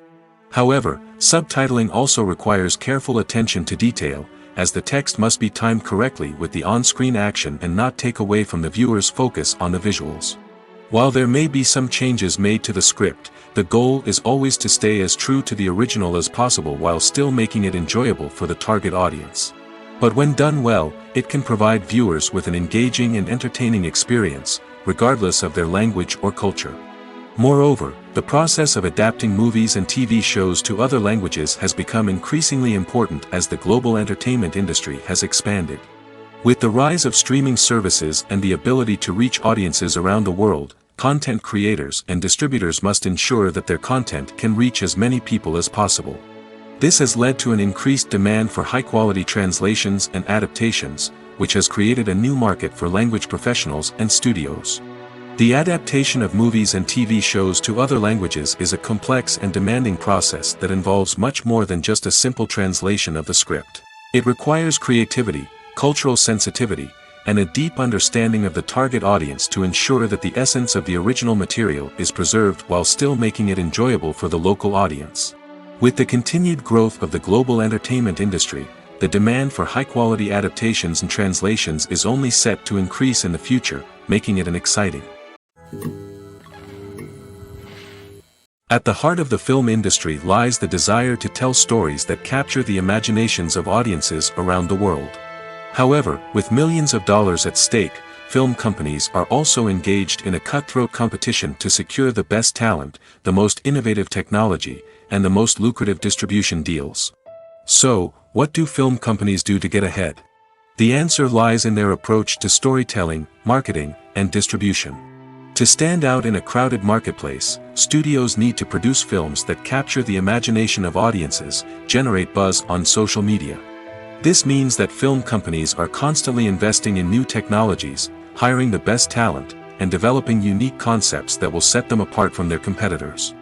However, subtitling also requires careful attention to detail, as the text must be timed correctly with the on-screen action and not take away from the viewer's focus on the visuals. While there may be some changes made to the script, the goal is always to stay as true to the original as possible while still making it enjoyable for the target audience. But when done well, it can provide viewers with an engaging and entertaining experience, regardless of their language or culture. Moreover, the process of adapting movies and TV shows to other languages has become increasingly important as the global entertainment industry has expanded. With the rise of streaming services and the ability to reach audiences around the world, content creators and distributors must ensure that their content can reach as many people as possible. This has led to an increased demand for high-quality translations and adaptations, which has created a new market for language professionals and studios. The adaptation of movies and TV shows to other languages is a complex and demanding process that involves much more than just a simple translation of the script. It requires creativity, cultural sensitivity, and a deep understanding of the target audience to ensure that the essence of the original material is preserved while still making it enjoyable for the local audience. With the continued growth of the global entertainment industry, the demand for high-quality adaptations and translations is only set to increase in the future, making it an exciting. At the heart of the film industry lies the desire to tell stories that capture the imaginations of audiences around the world. However, with millions of dollars at stake, film companies are also engaged in a cutthroat competition to secure the best talent, the most innovative technology, and the most lucrative distribution deals. So, what do film companies do to get ahead? The answer lies in their approach to storytelling, marketing, and distribution. To stand out in a crowded marketplace, studios need to produce films that capture the imagination of audiences, generate buzz on social media. This means that film companies are constantly investing in new technologies, hiring the best talent, and developing unique concepts that will set them apart from their competitors.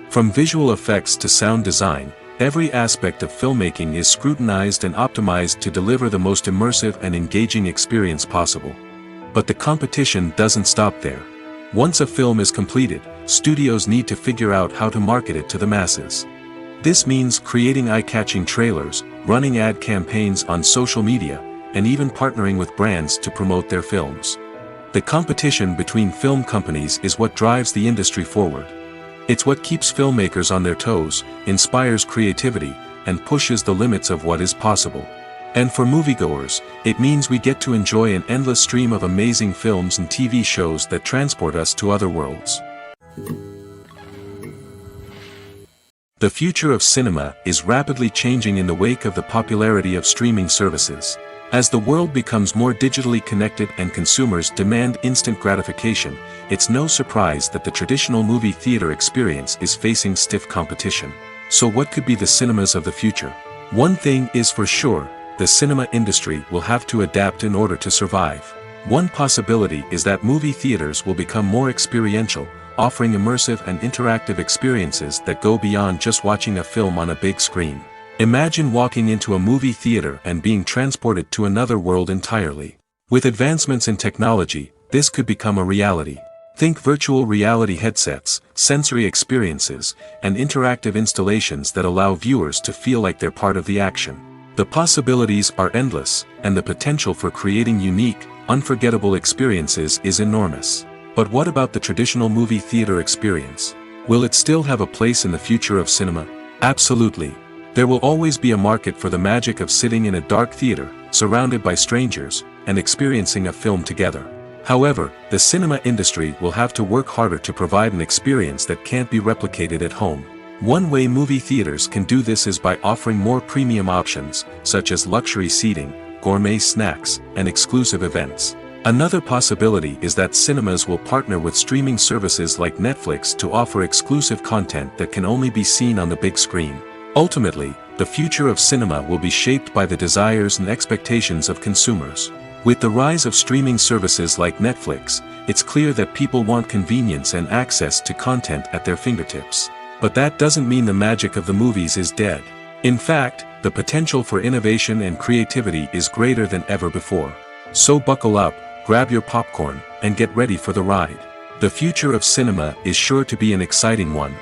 From visual effects to sound design, every aspect of filmmaking is scrutinized and optimized to deliver the most immersive and engaging experience possible. But the competition doesn't stop there. Once a film is completed, studios need to figure out how to market it to the masses. This means creating eye-catching trailers, running ad campaigns on social media, and even partnering with brands to promote their films. The competition between film companies is what drives the industry forward. It's what keeps filmmakers on their toes, inspires creativity, and pushes the limits of what is possible. And for moviegoers, it means we get to enjoy an endless stream of amazing films and TV shows that transport us to other worlds. The future of cinema is rapidly changing in the wake of the popularity of streaming services. As the world becomes more digitally connected and consumers demand instant gratification, it's no surprise that the traditional movie theater experience is facing stiff competition. So what could be the cinemas of the future? One thing is for sure, the cinema industry will have to adapt in order to survive. One possibility is that movie theaters will become more experiential, offering immersive and interactive experiences that go beyond just watching a film on a big screen. Imagine walking into a movie theater and being transported to another world entirely. With advancements in technology, this could become a reality. Think virtual reality headsets, sensory experiences, and interactive installations that allow viewers to feel like they're part of the action. The possibilities are endless, and the potential for creating unique, unforgettable experiences is enormous. But what about the traditional movie theater experience? Will it still have a place in the future of cinema? Absolutely. There will always be a market for the magic of sitting in a dark theater, surrounded by strangers, and experiencing a film together. However, the cinema industry will have to work harder to provide an experience that can't be replicated at home. One way movie theaters can do this is by offering more premium options, such as luxury seating, gourmet snacks, and exclusive events. Another possibility is that cinemas will partner with streaming services like Netflix to offer exclusive content that can only be seen on the big screen. Ultimately, the future of cinema will be shaped by the desires and expectations of consumers. With the rise of streaming services like Netflix, it's clear that people want convenience and access to content at their fingertips. But that doesn't mean the magic of the movies is dead. In fact, the potential for innovation and creativity is greater than ever before. So buckle up, grab your popcorn, and get ready for the ride. The future of cinema is sure to be an exciting one.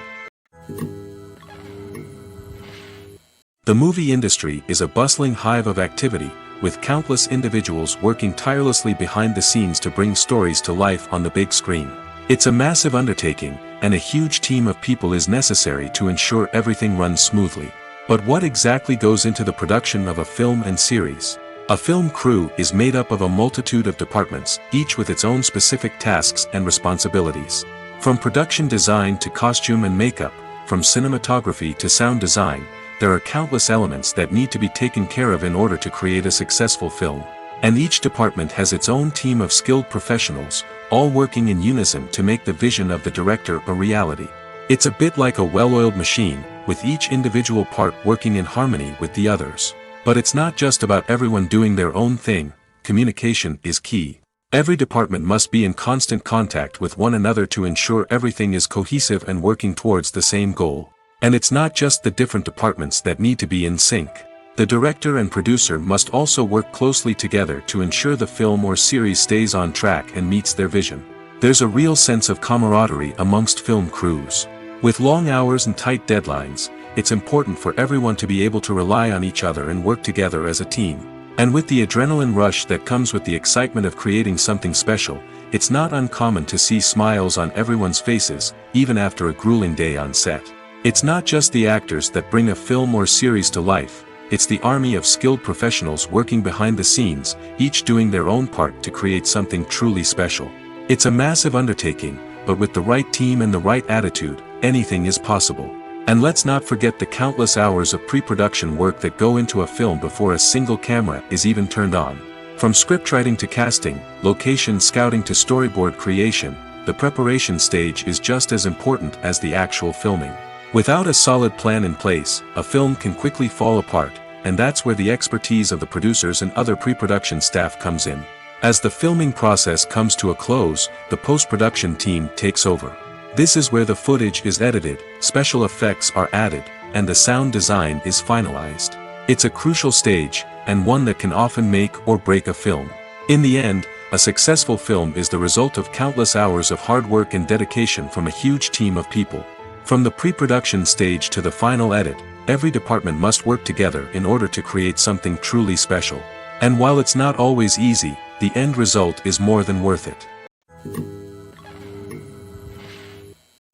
The movie industry is a bustling hive of activity, with countless individuals working tirelessly behind the scenes to bring stories to life on the big screen. It's a massive undertaking, and a huge team of people is necessary to ensure everything runs smoothly. But what exactly goes into the production of a film and series? A film crew is made up of a multitude of departments, each with its own specific tasks and responsibilities. From production design to costume and makeup, from cinematography to sound design, there are countless elements that need to be taken care of in order to create a successful film. And each department has its own team of skilled professionals, all working in unison to make the vision of the director a reality. It's a bit like a well-oiled machine, with each individual part working in harmony with the others. But it's not just about everyone doing their own thing. Communication is key. Every department must be in constant contact with one another to ensure everything is cohesive and working towards the same goal. And it's not just the different departments that need to be in sync. The director and producer must also work closely together to ensure the film or series stays on track and meets their vision. There's a real sense of camaraderie amongst film crews. With long hours and tight deadlines, it's important for everyone to be able to rely on each other and work together as a team. And with the adrenaline rush that comes with the excitement of creating something special, it's not uncommon to see smiles on everyone's faces, even after a grueling day on set. It's not just the actors that bring a film or series to life, it's the army of skilled professionals working behind the scenes, each doing their own part to create something truly special. It's a massive undertaking, but with the right team and the right attitude, anything is possible. And let's not forget the countless hours of pre-production work that go into a film before a single camera is even turned on. From scriptwriting to casting, location scouting to storyboard creation, the preparation stage is just as important as the actual filming. Without a solid plan in place, a film can quickly fall apart, and that's where the expertise of the producers and other pre-production staff comes in. As the filming process comes to a close, the post-production team takes over. This is where the footage is edited, special effects are added, and the sound design is finalized. It's a crucial stage, and one that can often make or break a film. In the end, a successful film is the result of countless hours of hard work and dedication from a huge team of people. From the pre-production stage to the final edit, every department must work together in order to create something truly special. And while it's not always easy, the end result is more than worth it.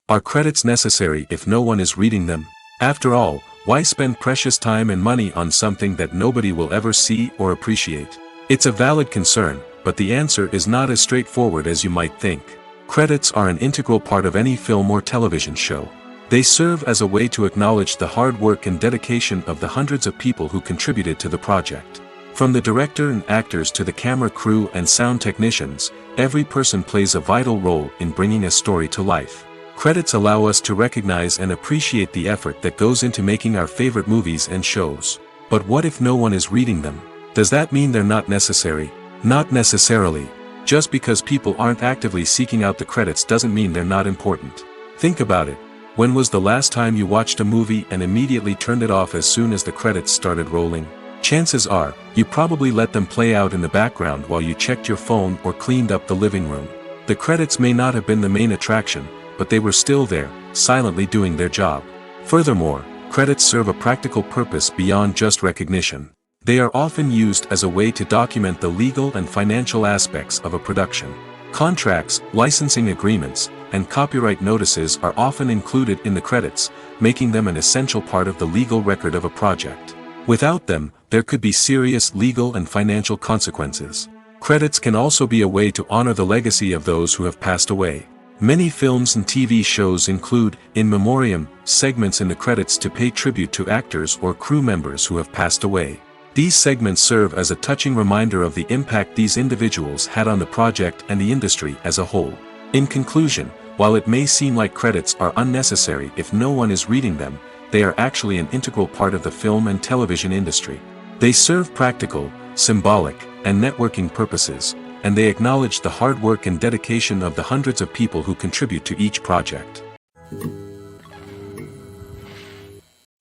Are credits necessary if no one is reading them? After all, why spend precious time and money on something that nobody will ever see or appreciate? It's a valid concern, but the answer is not as straightforward as you might think. Credits are an integral part of any film or television show. They serve as a way to acknowledge the hard work and dedication of the hundreds of people who contributed to the project. From the director and actors to the camera crew and sound technicians, every person plays a vital role in bringing a story to life. Credits allow us to recognize and appreciate the effort that goes into making our favorite movies and shows. But what if no one is reading them? Does that mean they're not necessary? Not necessarily. Just because people aren't actively seeking out the credits doesn't mean they're not important. Think about it. When was the last time you watched a movie and immediately turned it off as soon as the credits started rolling? Chances are, you probably let them play out in the background while you checked your phone or cleaned up the living room. The credits may not have been the main attraction, but they were still there, silently doing their job. Furthermore, credits serve a practical purpose beyond just recognition. They are often used as a way to document the legal and financial aspects of a production. Contracts, licensing agreements, and copyright notices are often included in the credits, making them an essential part of the legal record of a project. Without them, there could be serious legal and financial consequences. Credits can also be a way to honor the legacy of those who have passed away. Many films and TV shows include, in memoriam, segments in the credits to pay tribute to actors or crew members who have passed away. These segments serve as a touching reminder of the impact these individuals had on the project and the industry as a whole. In conclusion, while it may seem like credits are unnecessary if no one is reading them, they are actually an integral part of the film and television industry. They serve practical, symbolic, and networking purposes, and they acknowledge the hard work and dedication of the hundreds of people who contribute to each project.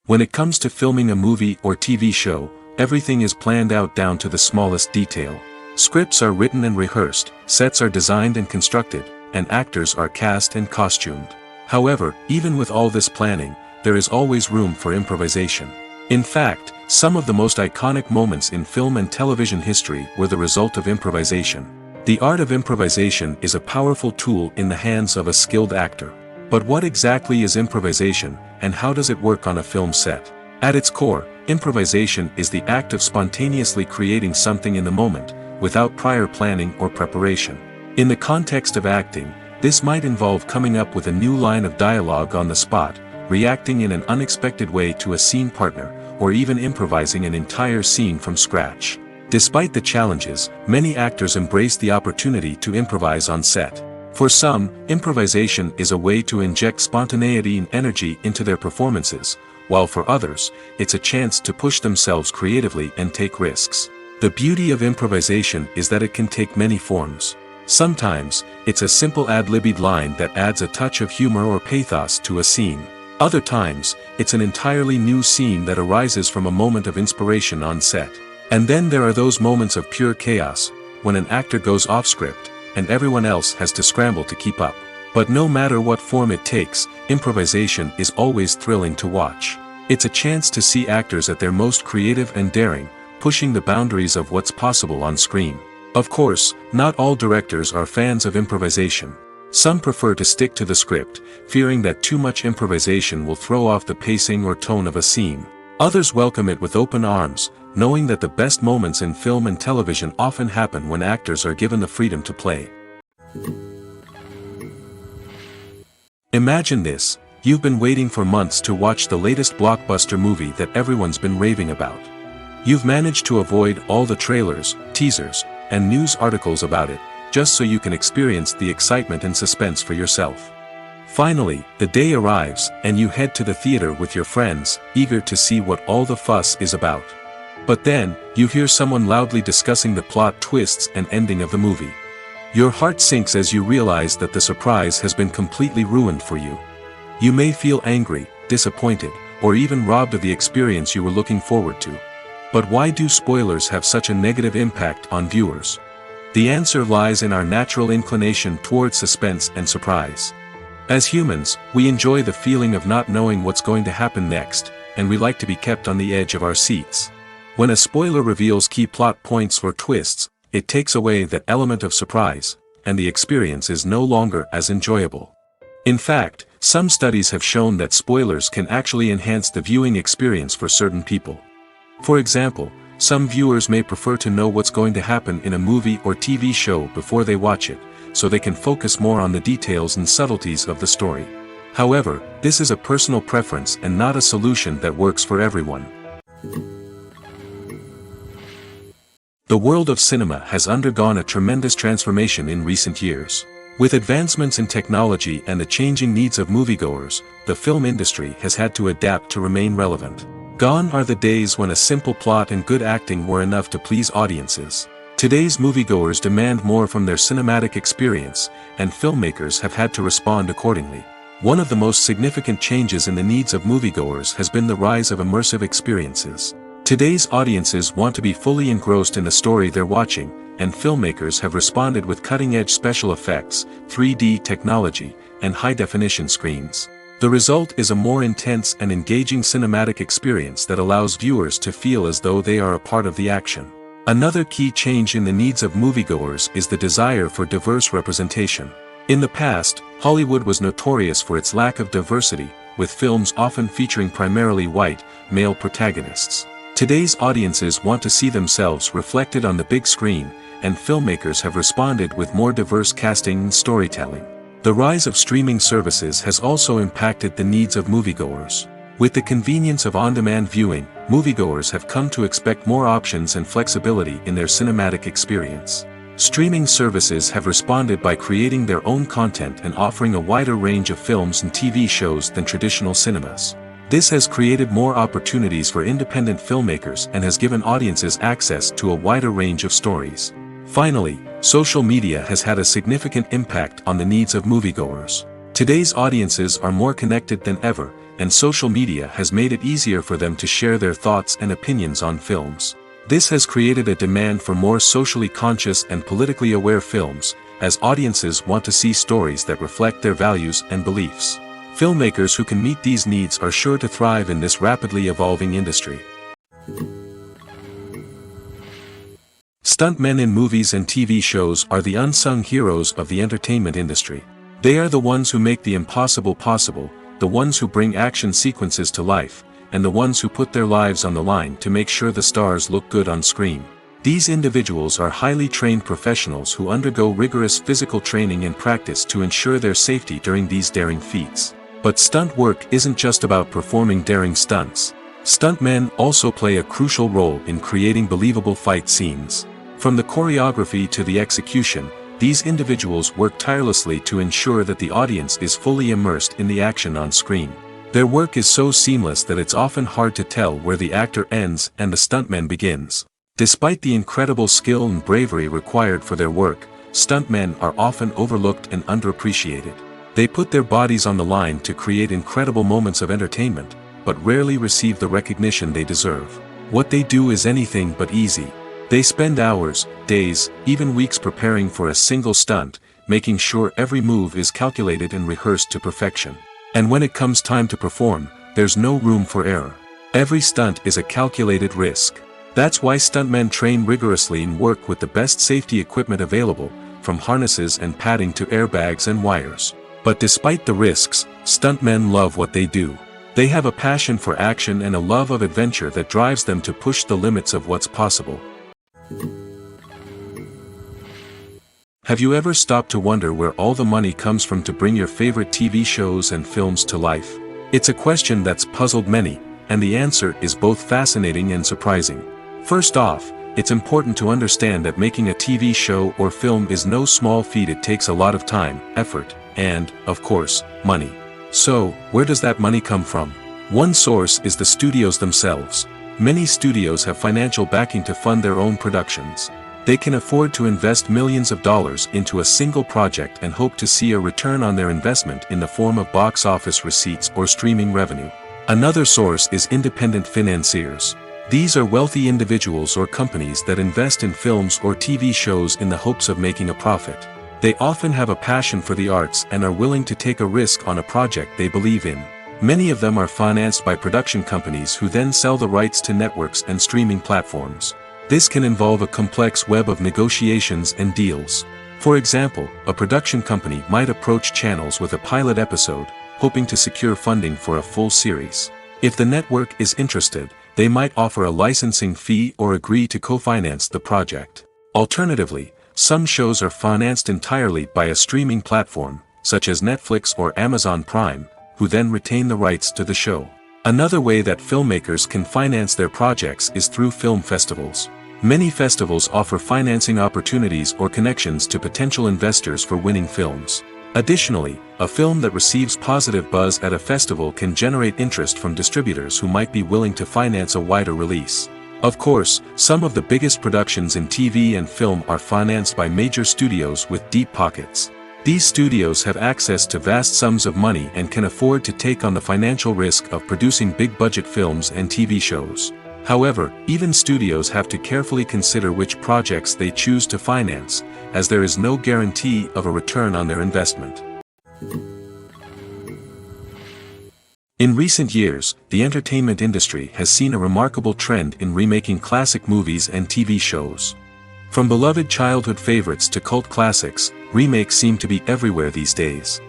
When it comes to filming a movie or TV show, everything is planned out down to the smallest detail. Scripts are written and rehearsed, sets are designed and constructed, and actors are cast and costumed. However, even with all this planning, there is always room for improvisation. In fact, some of the most iconic moments in film and television history were the result of improvisation. The art of improvisation is a powerful tool in the hands of a skilled actor. But what exactly is improvisation, and how does it work on a film set? At its core, improvisation is the act of spontaneously creating something in the moment, without prior planning or preparation. In the context of acting, this might involve coming up with a new line of dialogue on the spot, reacting in an unexpected way to a scene partner, or even improvising an entire scene from scratch. Despite the challenges, many actors embrace the opportunity to improvise on set. For some, improvisation is a way to inject spontaneity and energy into their performances, while for others, it's a chance to push themselves creatively and take risks. The beauty of improvisation is that it can take many forms. Sometimes, it's a simple ad-libbed line that adds a touch of humor or pathos to a scene. Other times, it's an entirely new scene that arises from a moment of inspiration on set. And then there are those moments of pure chaos, when an actor goes off script, and everyone else has to scramble to keep up. But no matter what form it takes, improvisation is always thrilling to watch. It's a chance to see actors at their most creative and daring, pushing the boundaries of what's possible on screen. Of course, not all directors are fans of improvisation. Some prefer to stick to the script, fearing that too much improvisation will throw off the pacing or tone of a scene. Others welcome it with open arms, knowing that the best moments in film and television often happen when actors are given the freedom to play. Imagine this: you've been waiting for months to watch the latest blockbuster movie that everyone's been raving about. You've managed to avoid all the trailers, teasers, and news articles about it, just so you can experience the excitement and suspense for yourself. Finally, the day arrives, and you head to the theater with your friends, eager to see what all the fuss is about. But then, you hear someone loudly discussing the plot twists and ending of the movie. Your heart sinks as you realize that the surprise has been completely ruined for you. You may feel angry, disappointed, or even robbed of the experience you were looking forward to. But why do spoilers have such a negative impact on viewers? The answer lies in our natural inclination toward suspense and surprise. As humans, we enjoy the feeling of not knowing what's going to happen next, and we like to be kept on the edge of our seats. When a spoiler reveals key plot points or twists, it takes away that element of surprise, and the experience is no longer as enjoyable. In fact, some studies have shown that spoilers can actually enhance the viewing experience for certain people. For example, some viewers may prefer to know what's going to happen in a movie or TV show before they watch it, so they can focus more on the details and subtleties of the story. However, this is a personal preference and not a solution that works for everyone. The world of cinema has undergone a tremendous transformation in recent years. With advancements in technology and the changing needs of moviegoers, the film industry has had to adapt to remain relevant. Gone are the days when a simple plot and good acting were enough to please audiences. Today's moviegoers demand more from their cinematic experience, and filmmakers have had to respond accordingly. One of the most significant changes in the needs of moviegoers has been the rise of immersive experiences. Today's audiences want to be fully engrossed in the story they're watching, and filmmakers have responded with cutting-edge special effects, 3D technology, and high-definition screens. The result is a more intense and engaging cinematic experience that allows viewers to feel as though they are a part of the action. Another key change in the needs of moviegoers is the desire for diverse representation. In the past, Hollywood was notorious for its lack of diversity, with films often featuring primarily white, male protagonists. Today's audiences want to see themselves reflected on the big screen, and filmmakers have responded with more diverse casting and storytelling. The rise of streaming services has also impacted the needs of moviegoers. With the convenience of on-demand viewing, moviegoers have come to expect more options and flexibility in their cinematic experience. Streaming services have responded by creating their own content and offering a wider range of films and TV shows than traditional cinemas. This has created more opportunities for independent filmmakers and has given audiences access to a wider range of stories. Finally, social media has had a significant impact on the needs of moviegoers. Today's audiences are more connected than ever, and social media has made it easier for them to share their thoughts and opinions on films. This has created a demand for more socially conscious and politically aware films, as audiences want to see stories that reflect their values and beliefs. Filmmakers who can meet these needs are sure to thrive in this rapidly evolving industry. Stuntmen in movies and TV shows are the unsung heroes of the entertainment industry. They are the ones who make the impossible possible, the ones who bring action sequences to life, and the ones who put their lives on the line to make sure the stars look good on screen. These individuals are highly trained professionals who undergo rigorous physical training and practice to ensure their safety during these daring feats. But stunt work isn't just about performing daring stunts. Stuntmen also play a crucial role in creating believable fight scenes. From the choreography to the execution, these individuals work tirelessly to ensure that the audience is fully immersed in the action on screen. Their work is so seamless that it's often hard to tell where the actor ends and the stuntman begins. Despite the incredible skill and bravery required for their work, stuntmen are often overlooked and underappreciated. They put their bodies on the line to create incredible moments of entertainment, but rarely receive the recognition they deserve. What they do is anything but easy. They spend hours, days, even weeks preparing for a single stunt, making sure every move is calculated and rehearsed to perfection. And when it comes time to perform, there's no room for error. Every stunt is a calculated risk. That's why stuntmen train rigorously and work with the best safety equipment available, from harnesses and padding to airbags and wires. But despite the risks, stuntmen love what they do. They have a passion for action and a love of adventure that drives them to push the limits of what's possible. Have you ever stopped to wonder where all the money comes from to bring your favorite TV shows and films to life? It's a question that's puzzled many, and the answer is both fascinating and surprising. First off, it's important to understand that making a TV show or film is no small feat. It takes a lot of time, effort, and, of course, money. So, where does that money come from? One source is the studios themselves. Many studios have financial backing to fund their own productions. They can afford to invest millions of dollars into a single project and hope to see a return on their investment in the form of box office receipts or streaming revenue. Another source is independent financiers. These are wealthy individuals or companies that invest in films or TV shows in the hopes of making a profit. They often have a passion for the arts and are willing to take a risk on a project they believe in. Many of them are financed by production companies who then sell the rights to networks and streaming platforms. This can involve a complex web of negotiations and deals. For example, a production company might approach channels with a pilot episode, hoping to secure funding for a full series. If the network is interested, they might offer a licensing fee or agree to co-finance the project. Alternatively, some shows are financed entirely by a streaming platform, such as Netflix or Amazon Prime, who then retain the rights to the show. Another way that filmmakers can finance their projects is through film festivals. Many festivals offer financing opportunities or connections to potential investors for winning films. Additionally, a film that receives positive buzz at a festival can generate interest from distributors who might be willing to finance a wider release. Of course, some of the biggest productions in TV and film are financed by major studios with deep pockets. These studios have access to vast sums of money and can afford to take on the financial risk of producing big-budget films and TV shows. However, even studios have to carefully consider which projects they choose to finance, as there is no guarantee of a return on their investment. In recent years, the entertainment industry has seen a remarkable trend in remaking classic movies and TV shows. From beloved childhood favorites to cult classics, remakes seem to be everywhere these days.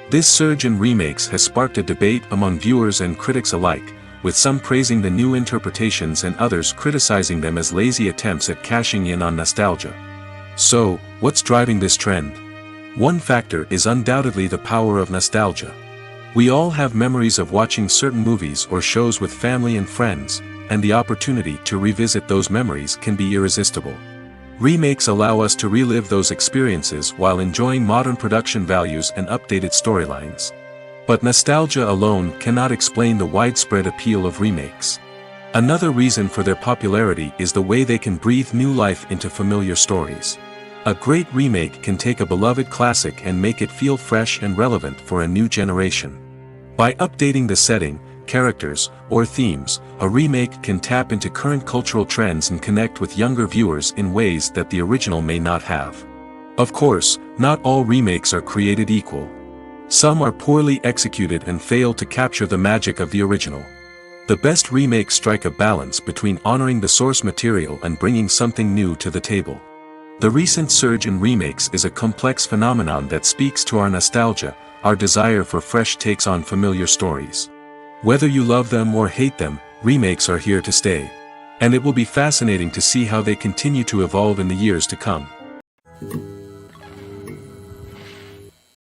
This surge in remakes has sparked a debate among viewers and critics alike, with some praising the new interpretations and others criticizing them as lazy attempts at cashing in on nostalgia. So, what's driving this trend? One factor is undoubtedly the power of nostalgia. We all have memories of watching certain movies or shows with family and friends, and the opportunity to revisit those memories can be irresistible. Remakes allow us to relive those experiences while enjoying modern production values and updated storylines. But nostalgia alone cannot explain the widespread appeal of remakes. Another reason for their popularity is the way they can breathe new life into familiar stories. A great remake can take a beloved classic and make it feel fresh and relevant for a new generation. By updating the setting, characters, or themes, a remake can tap into current cultural trends and connect with younger viewers in ways that the original may not have. Of course, not all remakes are created equal. Some are poorly executed and fail to capture the magic of the original. The best remakes strike a balance between honoring the source material and bringing something new to the table. The recent surge in remakes is a complex phenomenon that speaks to our nostalgia, our desire for fresh takes on familiar stories. Whether you love them or hate them, remakes are here to stay. And it will be fascinating to see how they continue to evolve in the years to come.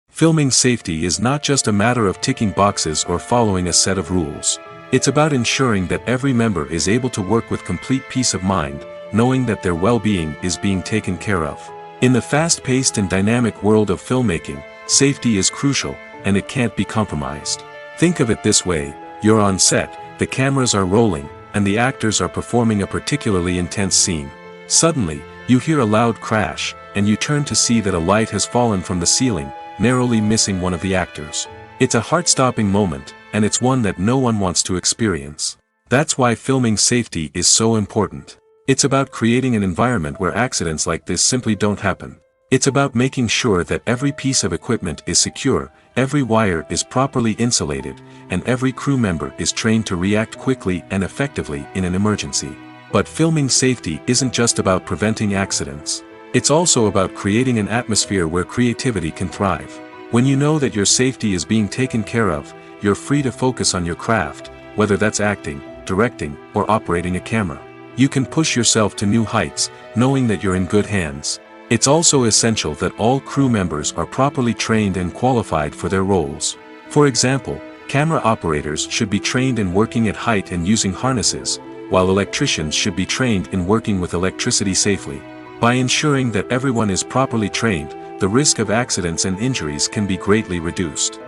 Filming safety is not just a matter of ticking boxes or following a set of rules. It's about ensuring that every member is able to work with complete peace of mind, knowing that their well-being is being taken care of. In the fast-paced and dynamic world of filmmaking, safety is crucial, and it can't be compromised. Think of it this way: you're on set, the cameras are rolling, and the actors are performing a particularly intense scene. Suddenly, you hear a loud crash, and you turn to see that a light has fallen from the ceiling, narrowly missing one of the actors. It's a heart-stopping moment, and it's one that no one wants to experience. That's why filming safety is so important. It's about creating an environment where accidents like this simply don't happen. It's about making sure that every piece of equipment is secure, every wire is properly insulated, and every crew member is trained to react quickly and effectively in an emergency. But filming safety isn't just about preventing accidents. It's also about creating an atmosphere where creativity can thrive. When you know that your safety is being taken care of, you're free to focus on your craft, whether that's acting, directing, or operating a camera. You can push yourself to new heights, knowing that you're in good hands. It's also essential that all crew members are properly trained and qualified for their roles. For example, camera operators should be trained in working at height and using harnesses, while electricians should be trained in working with electricity safely. By ensuring that everyone is properly trained, the risk of accidents and injuries can be greatly reduced.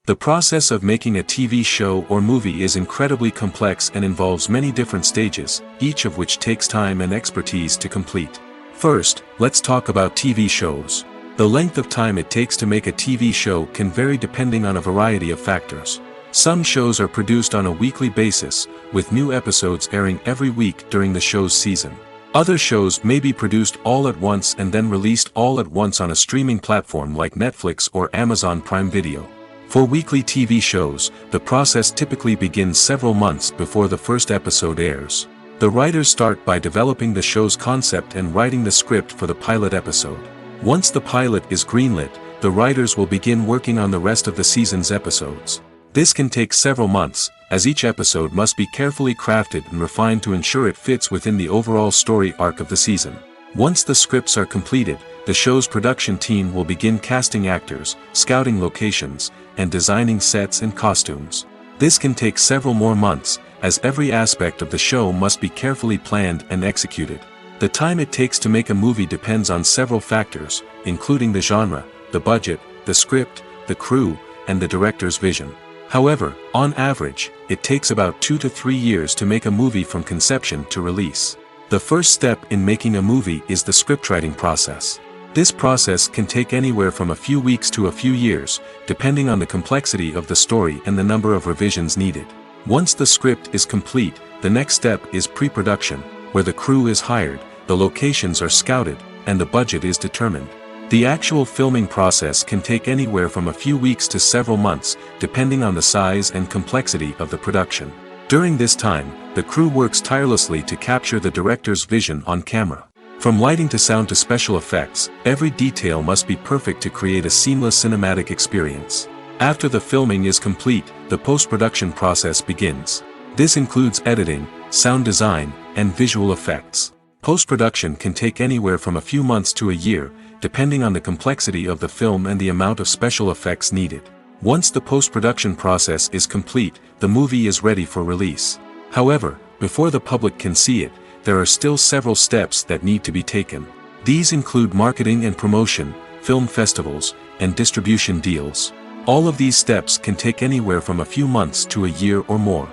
The process of making a TV show or movie is incredibly complex and involves many different stages, each of which takes time and expertise to complete. First, let's talk about TV shows. The length of time it takes to make a TV show can vary depending on a variety of factors. Some shows are produced on a weekly basis, with new episodes airing every week during the show's season. Other shows may be produced all at once and then released all at once on a streaming platform like Netflix or Amazon Prime Video. For weekly TV shows, the process typically begins several months before the first episode airs. The writers start by developing the show's concept and writing the script for the pilot episode. Once the pilot is greenlit, the writers will begin working on the rest of the season's episodes. This can take several months, as each episode must be carefully crafted and refined to ensure it fits within the overall story arc of the season. Once the scripts are completed, the show's production team will begin casting actors, scouting locations, and designing sets and costumes. This can take several more months, as every aspect of the show must be carefully planned and executed. The time it takes to make a movie depends on several factors, including the genre, the budget, the script, the crew, and the director's vision. However, on average, it takes about 2 to 3 years to make a movie from conception to release. The first step in making a movie is the scriptwriting process. This process can take anywhere from a few weeks to a few years, depending on the complexity of the story and the number of revisions needed. Once the script is complete, the next step is pre-production, where the crew is hired, the locations are scouted, and the budget is determined. The actual filming process can take anywhere from a few weeks to several months, depending on the size and complexity of the production. During this time, the crew works tirelessly to capture the director's vision on camera. From lighting to sound to special effects, every detail must be perfect to create a seamless cinematic experience. After the filming is complete, the post-production process begins. This includes editing, sound design, and visual effects. Post-production can take anywhere from a few months to a year, depending on the complexity of the film and the amount of special effects needed. Once the post-production process is complete, the movie is ready for release. However, before the public can see it, there are still several steps that need to be taken. These include marketing and promotion, film festivals, and distribution deals. All of these steps can take anywhere from a few months to a year or more.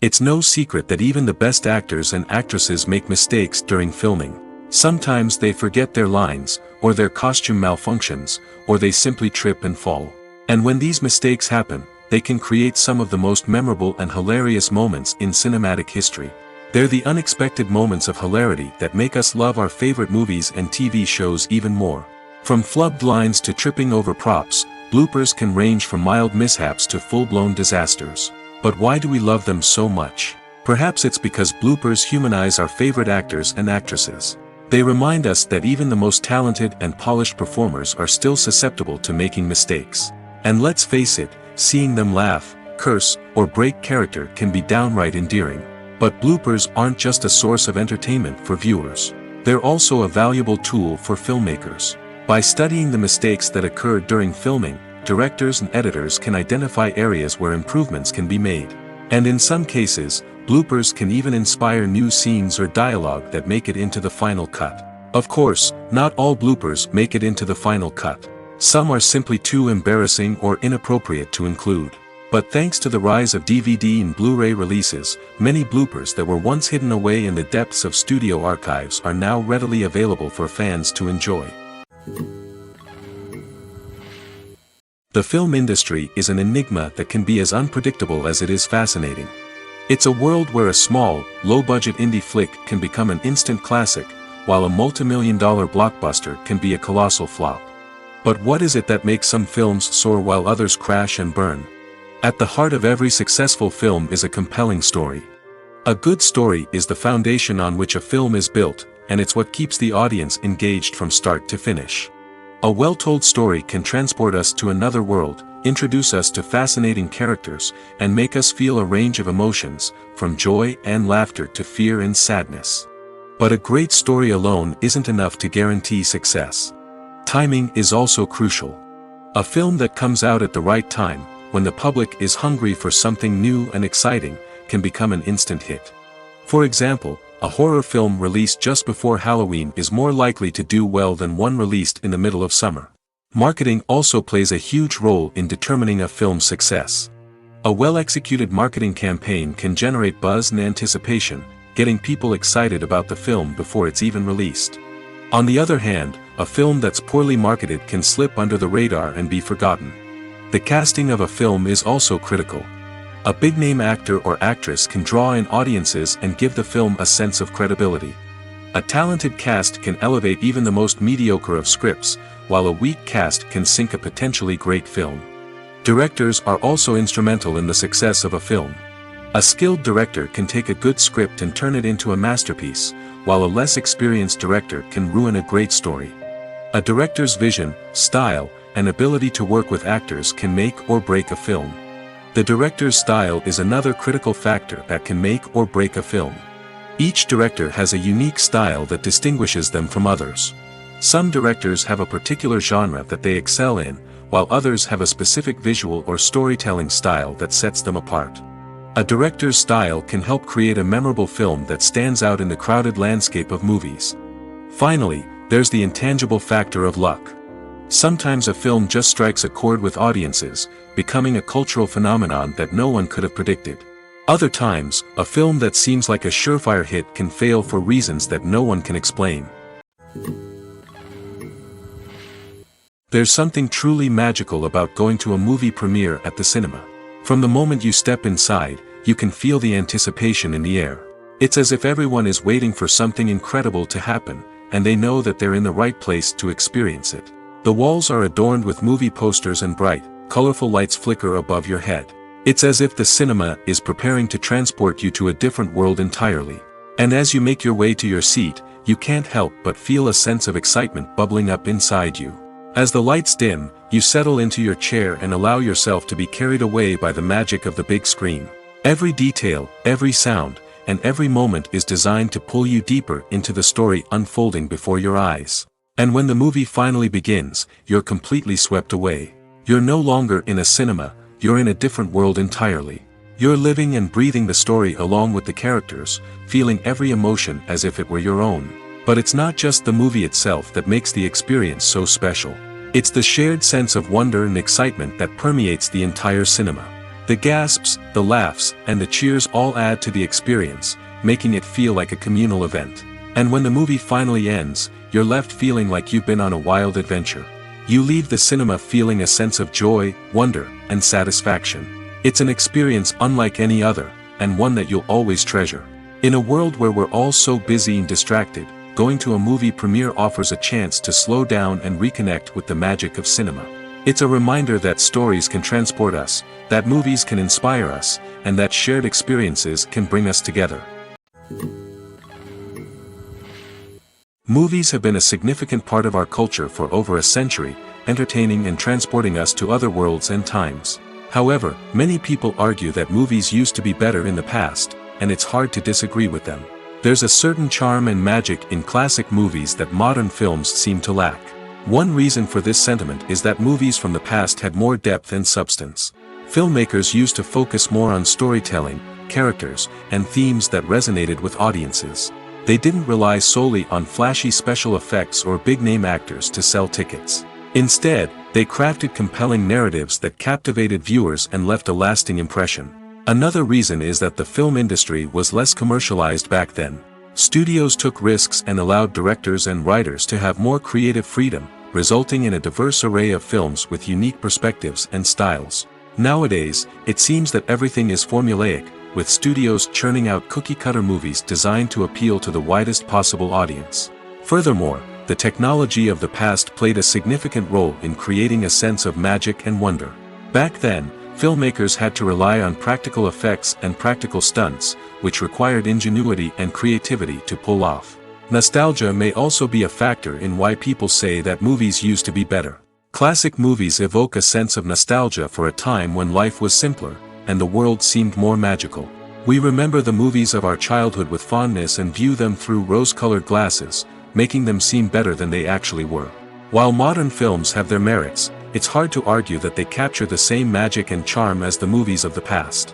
It's no secret that even the best actors and actresses make mistakes during filming. Sometimes they forget their lines, or their costume malfunctions, or they simply trip and fall. And when these mistakes happen, they can create some of the most memorable and hilarious moments in cinematic history. They're the unexpected moments of hilarity that make us love our favorite movies and TV shows even more. From flubbed lines to tripping over props, bloopers can range from mild mishaps to full-blown disasters. But why do we love them so much? Perhaps it's because bloopers humanize our favorite actors and actresses. They remind us that even the most talented and polished performers are still susceptible to making mistakes. And let's face it, seeing them laugh, curse, or break character can be downright endearing. But bloopers aren't just a source of entertainment for viewers. They're also a valuable tool for filmmakers. By studying the mistakes that occurred during filming, directors and editors can identify areas where improvements can be made. And in some cases, bloopers can even inspire new scenes or dialogue that make it into the final cut. Of course, not all bloopers make it into the final cut. Some are simply too embarrassing or inappropriate to include. But thanks to the rise of DVD and Blu-ray releases, many bloopers that were once hidden away in the depths of studio archives are now readily available for fans to enjoy. The film industry is an enigma that can be as unpredictable as it is fascinating. It's a world where a small, low-budget indie flick can become an instant classic, while a multi-million-dollar blockbuster can be a colossal flop. But what is it that makes some films soar while others crash and burn? At the heart of every successful film is a compelling story. A good story is the foundation on which a film is built, and it's what keeps the audience engaged from start to finish. A well-told story can transport us to another world, introduce us to fascinating characters, and make us feel a range of emotions, from joy and laughter to fear and sadness. But a great story alone isn't enough to guarantee success. Timing is also crucial. A film that comes out at the right time, when the public is hungry for something new and exciting, can become an instant hit. For example, a horror film released just before Halloween is more likely to do well than one released in the middle of summer. Marketing also plays a huge role in determining a film's success. A well-executed marketing campaign can generate buzz and anticipation, getting people excited about the film before it's even released. On the other hand, a film that's poorly marketed can slip under the radar and be forgotten. The casting of a film is also critical. A big-name actor or actress can draw in audiences and give the film a sense of credibility. A talented cast can elevate even the most mediocre of scripts, while a weak cast can sink a potentially great film. Directors are also instrumental in the success of a film. A skilled director can take a good script and turn it into a masterpiece, while a less experienced director can ruin a great story. A director's vision, style, and ability to work with actors can make or break a film. The director's style is another critical factor that can make or break a film. Each director has a unique style that distinguishes them from others. Some directors have a particular genre that they excel in, while others have a specific visual or storytelling style that sets them apart. A director's style can help create a memorable film that stands out in the crowded landscape of movies. Finally, there's the intangible factor of luck. Sometimes a film just strikes a chord with audiences, becoming a cultural phenomenon that no one could have predicted. Other times, a film that seems like a surefire hit can fail for reasons that no one can explain. There's something truly magical about going to a movie premiere at the cinema. From the moment you step inside, you can feel the anticipation in the air. It's as if everyone is waiting for something incredible to happen, and they know that they're in the right place to experience it. The walls are adorned with movie posters and bright, colorful lights flicker above your head. It's as if the cinema is preparing to transport you to a different world entirely. And as you make your way to your seat, you can't help but feel a sense of excitement bubbling up inside you. As the lights dim, you settle into your chair and allow yourself to be carried away by the magic of the big screen. Every detail, every sound, and every moment is designed to pull you deeper into the story unfolding before your eyes. And when the movie finally begins, you're completely swept away. You're no longer in a cinema, you're in a different world entirely. You're living and breathing the story along with the characters, feeling every emotion as if it were your own. But it's not just the movie itself that makes the experience so special. It's the shared sense of wonder and excitement that permeates the entire cinema. The gasps, the laughs, and the cheers all add to the experience, making it feel like a communal event. And when the movie finally ends, you're left feeling like you've been on a wild adventure. You leave the cinema feeling a sense of joy, wonder, and satisfaction. It's an experience unlike any other, and one that you'll always treasure. In a world where we're all so busy and distracted, going to a movie premiere offers a chance to slow down and reconnect with the magic of cinema. It's a reminder that stories can transport us, that movies can inspire us, and that shared experiences can bring us together. Movies have been a significant part of our culture for over a century, entertaining and transporting us to other worlds and times. However, many people argue that movies used to be better in the past, and it's hard to disagree with them. There's a certain charm and magic in classic movies that modern films seem to lack. One reason for this sentiment is that movies from the past had more depth and substance. Filmmakers used to focus more on storytelling, characters, and themes that resonated with audiences. They didn't rely solely on flashy special effects or big-name actors to sell tickets. Instead, they crafted compelling narratives that captivated viewers and left a lasting impression. Another reason is that the film industry was less commercialized back then. Studios took risks and allowed directors and writers to have more creative freedom, resulting in a diverse array of films with unique perspectives and styles. Nowadays, it seems that everything is formulaic, with studios churning out cookie-cutter movies designed to appeal to the widest possible audience. Furthermore, the technology of the past played a significant role in creating a sense of magic and wonder. Back then, filmmakers had to rely on practical effects and practical stunts, which required ingenuity and creativity to pull off. Nostalgia may also be a factor in why people say that movies used to be better. Classic movies evoke a sense of nostalgia for a time when life was simpler, and the world seemed more magical. We remember the movies of our childhood with fondness and view them through rose-colored glasses, making them seem better than they actually were. While modern films have their merits, it's hard to argue that they capture the same magic and charm as the movies of the past.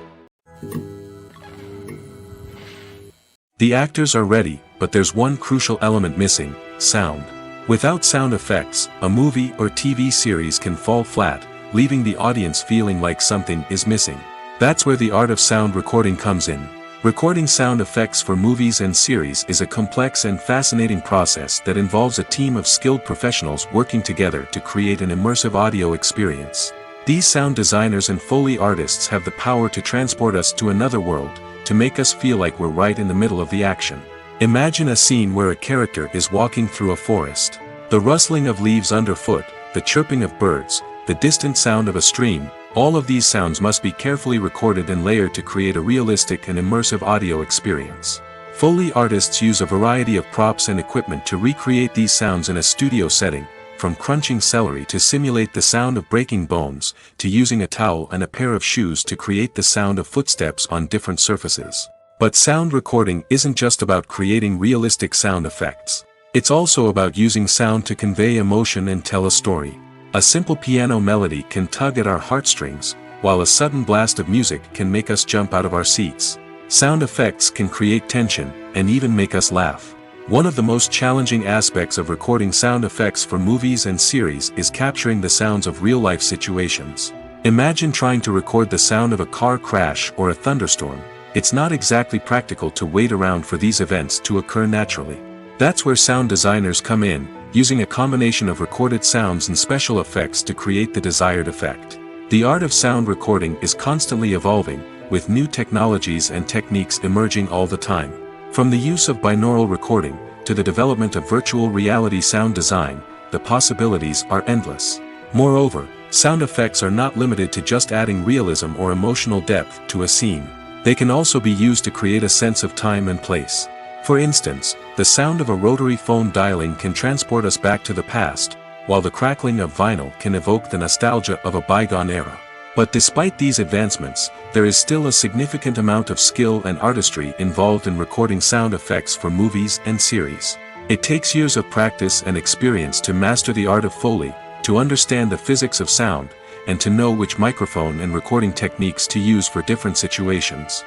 The actors are ready, but there's one crucial element missing: sound. Without sound effects, a movie or TV series can fall flat, leaving the audience feeling like something is missing. That's where the art of sound recording comes in. Recording sound effects for movies and series is a complex and fascinating process that involves a team of skilled professionals working together to create an immersive audio experience. These sound designers and Foley artists have the power to transport us to another world, to make us feel like we're right in the middle of the action. Imagine a scene where a character is walking through a forest. The rustling of leaves underfoot, the chirping of birds, the distant sound of a stream, all of these sounds must be carefully recorded and layered to create a realistic and immersive audio experience. Foley artists use a variety of props and equipment to recreate these sounds in a studio setting, from crunching celery to simulate the sound of breaking bones, to using a towel and a pair of shoes to create the sound of footsteps on different surfaces. But sound recording isn't just about creating realistic sound effects. It's also about using sound to convey emotion and tell a story. A simple piano melody can tug at our heartstrings, while a sudden blast of music can make us jump out of our seats. Sound effects can create tension, and even make us laugh. One of the most challenging aspects of recording sound effects for movies and series is capturing the sounds of real-life situations. Imagine trying to record the sound of a car crash or a thunderstorm. It's not exactly practical to wait around for these events to occur naturally. That's where sound designers come in, using a combination of recorded sounds and special effects to create the desired effect. The art of sound recording is constantly evolving, with new technologies and techniques emerging all the time. From the use of binaural recording, to the development of virtual reality sound design, the possibilities are endless. Moreover, sound effects are not limited to just adding realism or emotional depth to a scene. They can also be used to create a sense of time and place. For instance, the sound of a rotary phone dialing can transport us back to the past, while the crackling of vinyl can evoke the nostalgia of a bygone era. But despite these advancements, there is still a significant amount of skill and artistry involved in recording sound effects for movies and series. It takes years of practice and experience to master the art of Foley, to understand the physics of sound, and to know which microphone and recording techniques to use for different situations.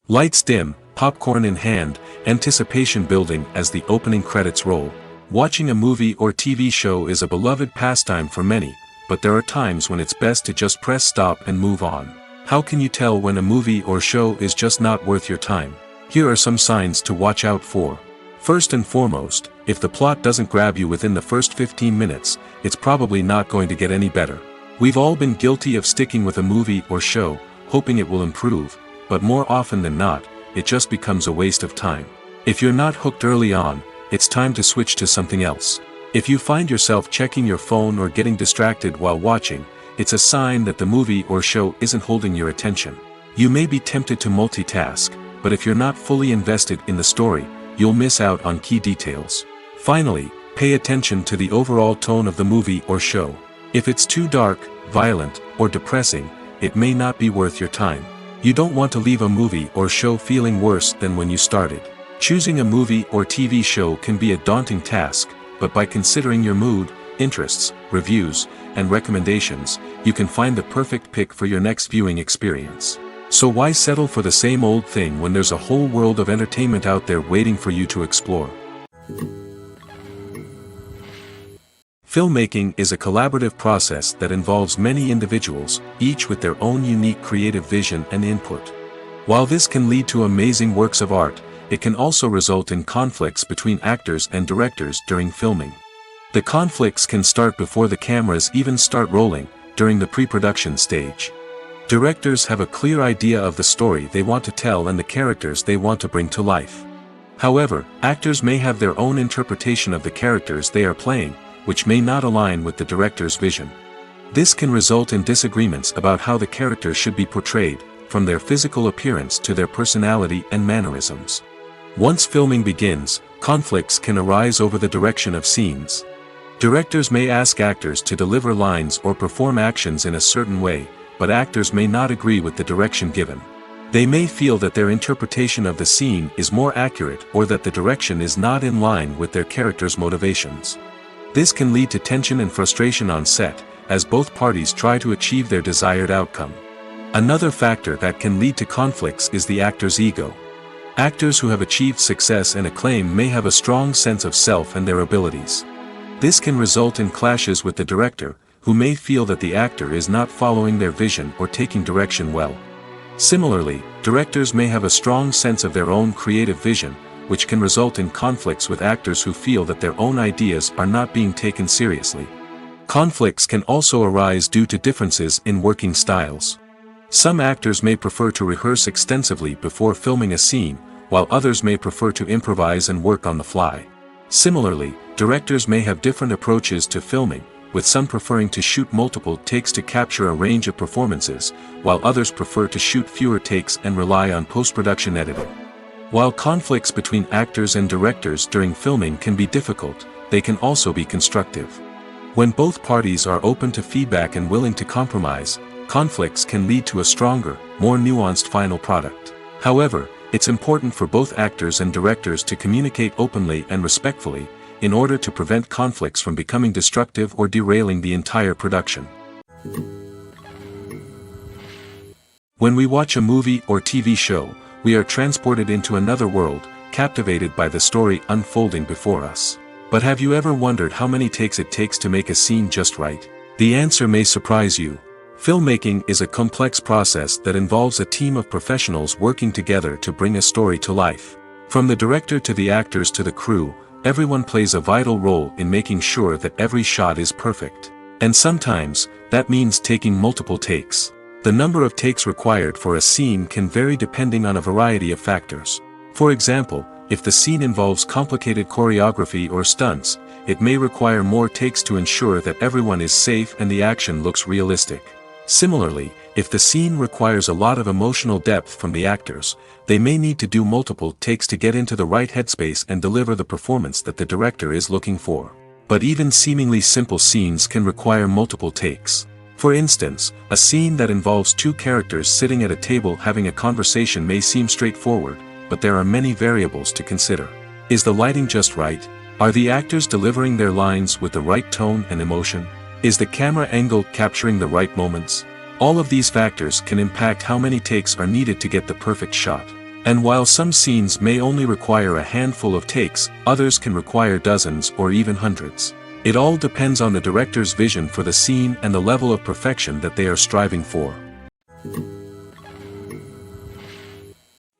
Lights dim, popcorn in hand, anticipation building as the opening credits roll. Watching a movie or TV show is a beloved pastime for many, but there are times when it's best to just press stop and move on. How can you tell when a movie or show is just not worth your time? Here are some signs to watch out for. First and foremost, if the plot doesn't grab you within the first 15 minutes, it's probably not going to get any better. We've all been guilty of sticking with a movie or show, hoping it will improve, but more often than not, it just becomes a waste of time. If you're not hooked early on, it's time to switch to something else. If you find yourself checking your phone or getting distracted while watching, it's a sign that the movie or show isn't holding your attention. You may be tempted to multitask, but if you're not fully invested in the story, you'll miss out on key details. Finally, pay attention to the overall tone of the movie or show. If it's too dark, violent, or depressing, it may not be worth your time. You don't want to leave a movie or show feeling worse than when you started. Choosing a movie or TV show can be a daunting task, but by considering your mood, interests, reviews, and recommendations, you can find the perfect pick for your next viewing experience. So why settle for the same old thing when there's a whole world of entertainment out there waiting for you to explore? Filmmaking is a collaborative process that involves many individuals, each with their own unique creative vision and input. While this can lead to amazing works of art, it can also result in conflicts between actors and directors during filming. The conflicts can start before the cameras even start rolling, during the pre-production stage. Directors have a clear idea of the story they want to tell and the characters they want to bring to life. However, actors may have their own interpretation of the characters they are playing, which may not align with the director's vision. This can result in disagreements about how the characters should be portrayed, from their physical appearance to their personality and mannerisms. Once filming begins, conflicts can arise over the direction of scenes. Directors may ask actors to deliver lines or perform actions in a certain way, but actors may not agree with the direction given. They may feel that their interpretation of the scene is more accurate or that the direction is not in line with their character's motivations. This can lead to tension and frustration on set, as both parties try to achieve their desired outcome. Another factor that can lead to conflicts is the actor's ego. Actors who have achieved success and acclaim may have a strong sense of self and their abilities. This can result in clashes with the director, who may feel that the actor is not following their vision or taking direction well. Similarly, directors may have a strong sense of their own creative vision, which can result in conflicts with actors who feel that their own ideas are not being taken seriously. Conflicts can also arise due to differences in working styles. Some actors may prefer to rehearse extensively before filming a scene, while others may prefer to improvise and work on the fly. Similarly, directors may have different approaches to filming, with some preferring to shoot multiple takes to capture a range of performances, while others prefer to shoot fewer takes and rely on post-production editing. While conflicts between actors and directors during filming can be difficult, they can also be constructive. When both parties are open to feedback and willing to compromise, conflicts can lead to a stronger, more nuanced final product. However, it's important for both actors and directors to communicate openly and respectfully, in order to prevent conflicts from becoming destructive or derailing the entire production. When we watch a movie or TV show, we are transported into another world, captivated by the story unfolding before us. But have you ever wondered how many takes it takes to make a scene just right? The answer may surprise you. Filmmaking is a complex process that involves a team of professionals working together to bring a story to life. From the director to the actors to the crew, everyone plays a vital role in making sure that every shot is perfect. And sometimes, that means taking multiple takes. The number of takes required for a scene can vary depending on a variety of factors. For example, if the scene involves complicated choreography or stunts, it may require more takes to ensure that everyone is safe and the action looks realistic. Similarly, if the scene requires a lot of emotional depth from the actors, they may need to do multiple takes to get into the right headspace and deliver the performance that the director is looking for. But even seemingly simple scenes can require multiple takes. For instance, a scene that involves two characters sitting at a table having a conversation may seem straightforward, but there are many variables to consider. Is the lighting just right? Are the actors delivering their lines with the right tone and emotion? Is the camera angle capturing the right moments? All of these factors can impact how many takes are needed to get the perfect shot. And while some scenes may only require a handful of takes, others can require dozens or even hundreds. It all depends on the director's vision for the scene and the level of perfection that they are striving for.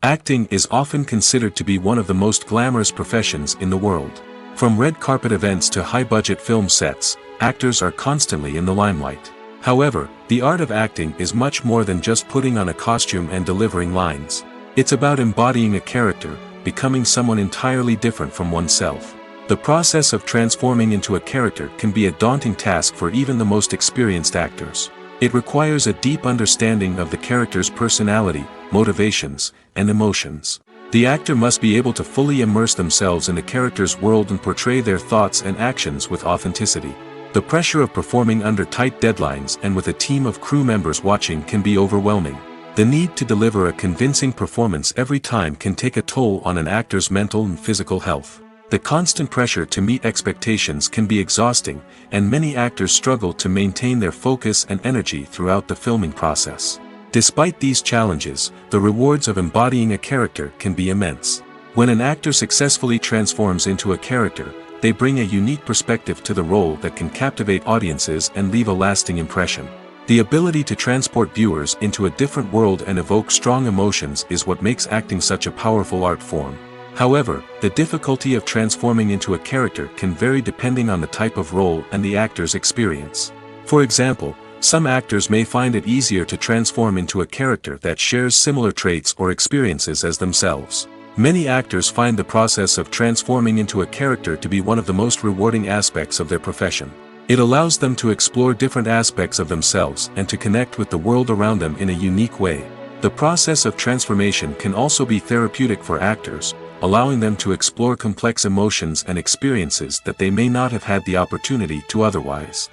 Acting is often considered to be one of the most glamorous professions in the world. From red carpet events to high-budget film sets, actors are constantly in the limelight. However, the art of acting is much more than just putting on a costume and delivering lines. It's about embodying a character, becoming someone entirely different from oneself. The process of transforming into a character can be a daunting task for even the most experienced actors. It requires a deep understanding of the character's personality, motivations, and emotions. The actor must be able to fully immerse themselves in the character's world and portray their thoughts and actions with authenticity. The pressure of performing under tight deadlines and with a team of crew members watching can be overwhelming. The need to deliver a convincing performance every time can take a toll on an actor's mental and physical health. The constant pressure to meet expectations can be exhausting, and many actors struggle to maintain their focus and energy throughout the filming process. Despite these challenges, the rewards of embodying a character can be immense. When an actor successfully transforms into a character, they bring a unique perspective to the role that can captivate audiences and leave a lasting impression. The ability to transport viewers into a different world and evoke strong emotions is what makes acting such a powerful art form. However, the difficulty of transforming into a character can vary depending on the type of role and the actor's experience. For example, some actors may find it easier to transform into a character that shares similar traits or experiences as themselves. Many actors find the process of transforming into a character to be one of the most rewarding aspects of their profession. It allows them to explore different aspects of themselves and to connect with the world around them in a unique way. The process of transformation can also be therapeutic for actors, allowing them to explore complex emotions and experiences that they may not have had the opportunity to otherwise.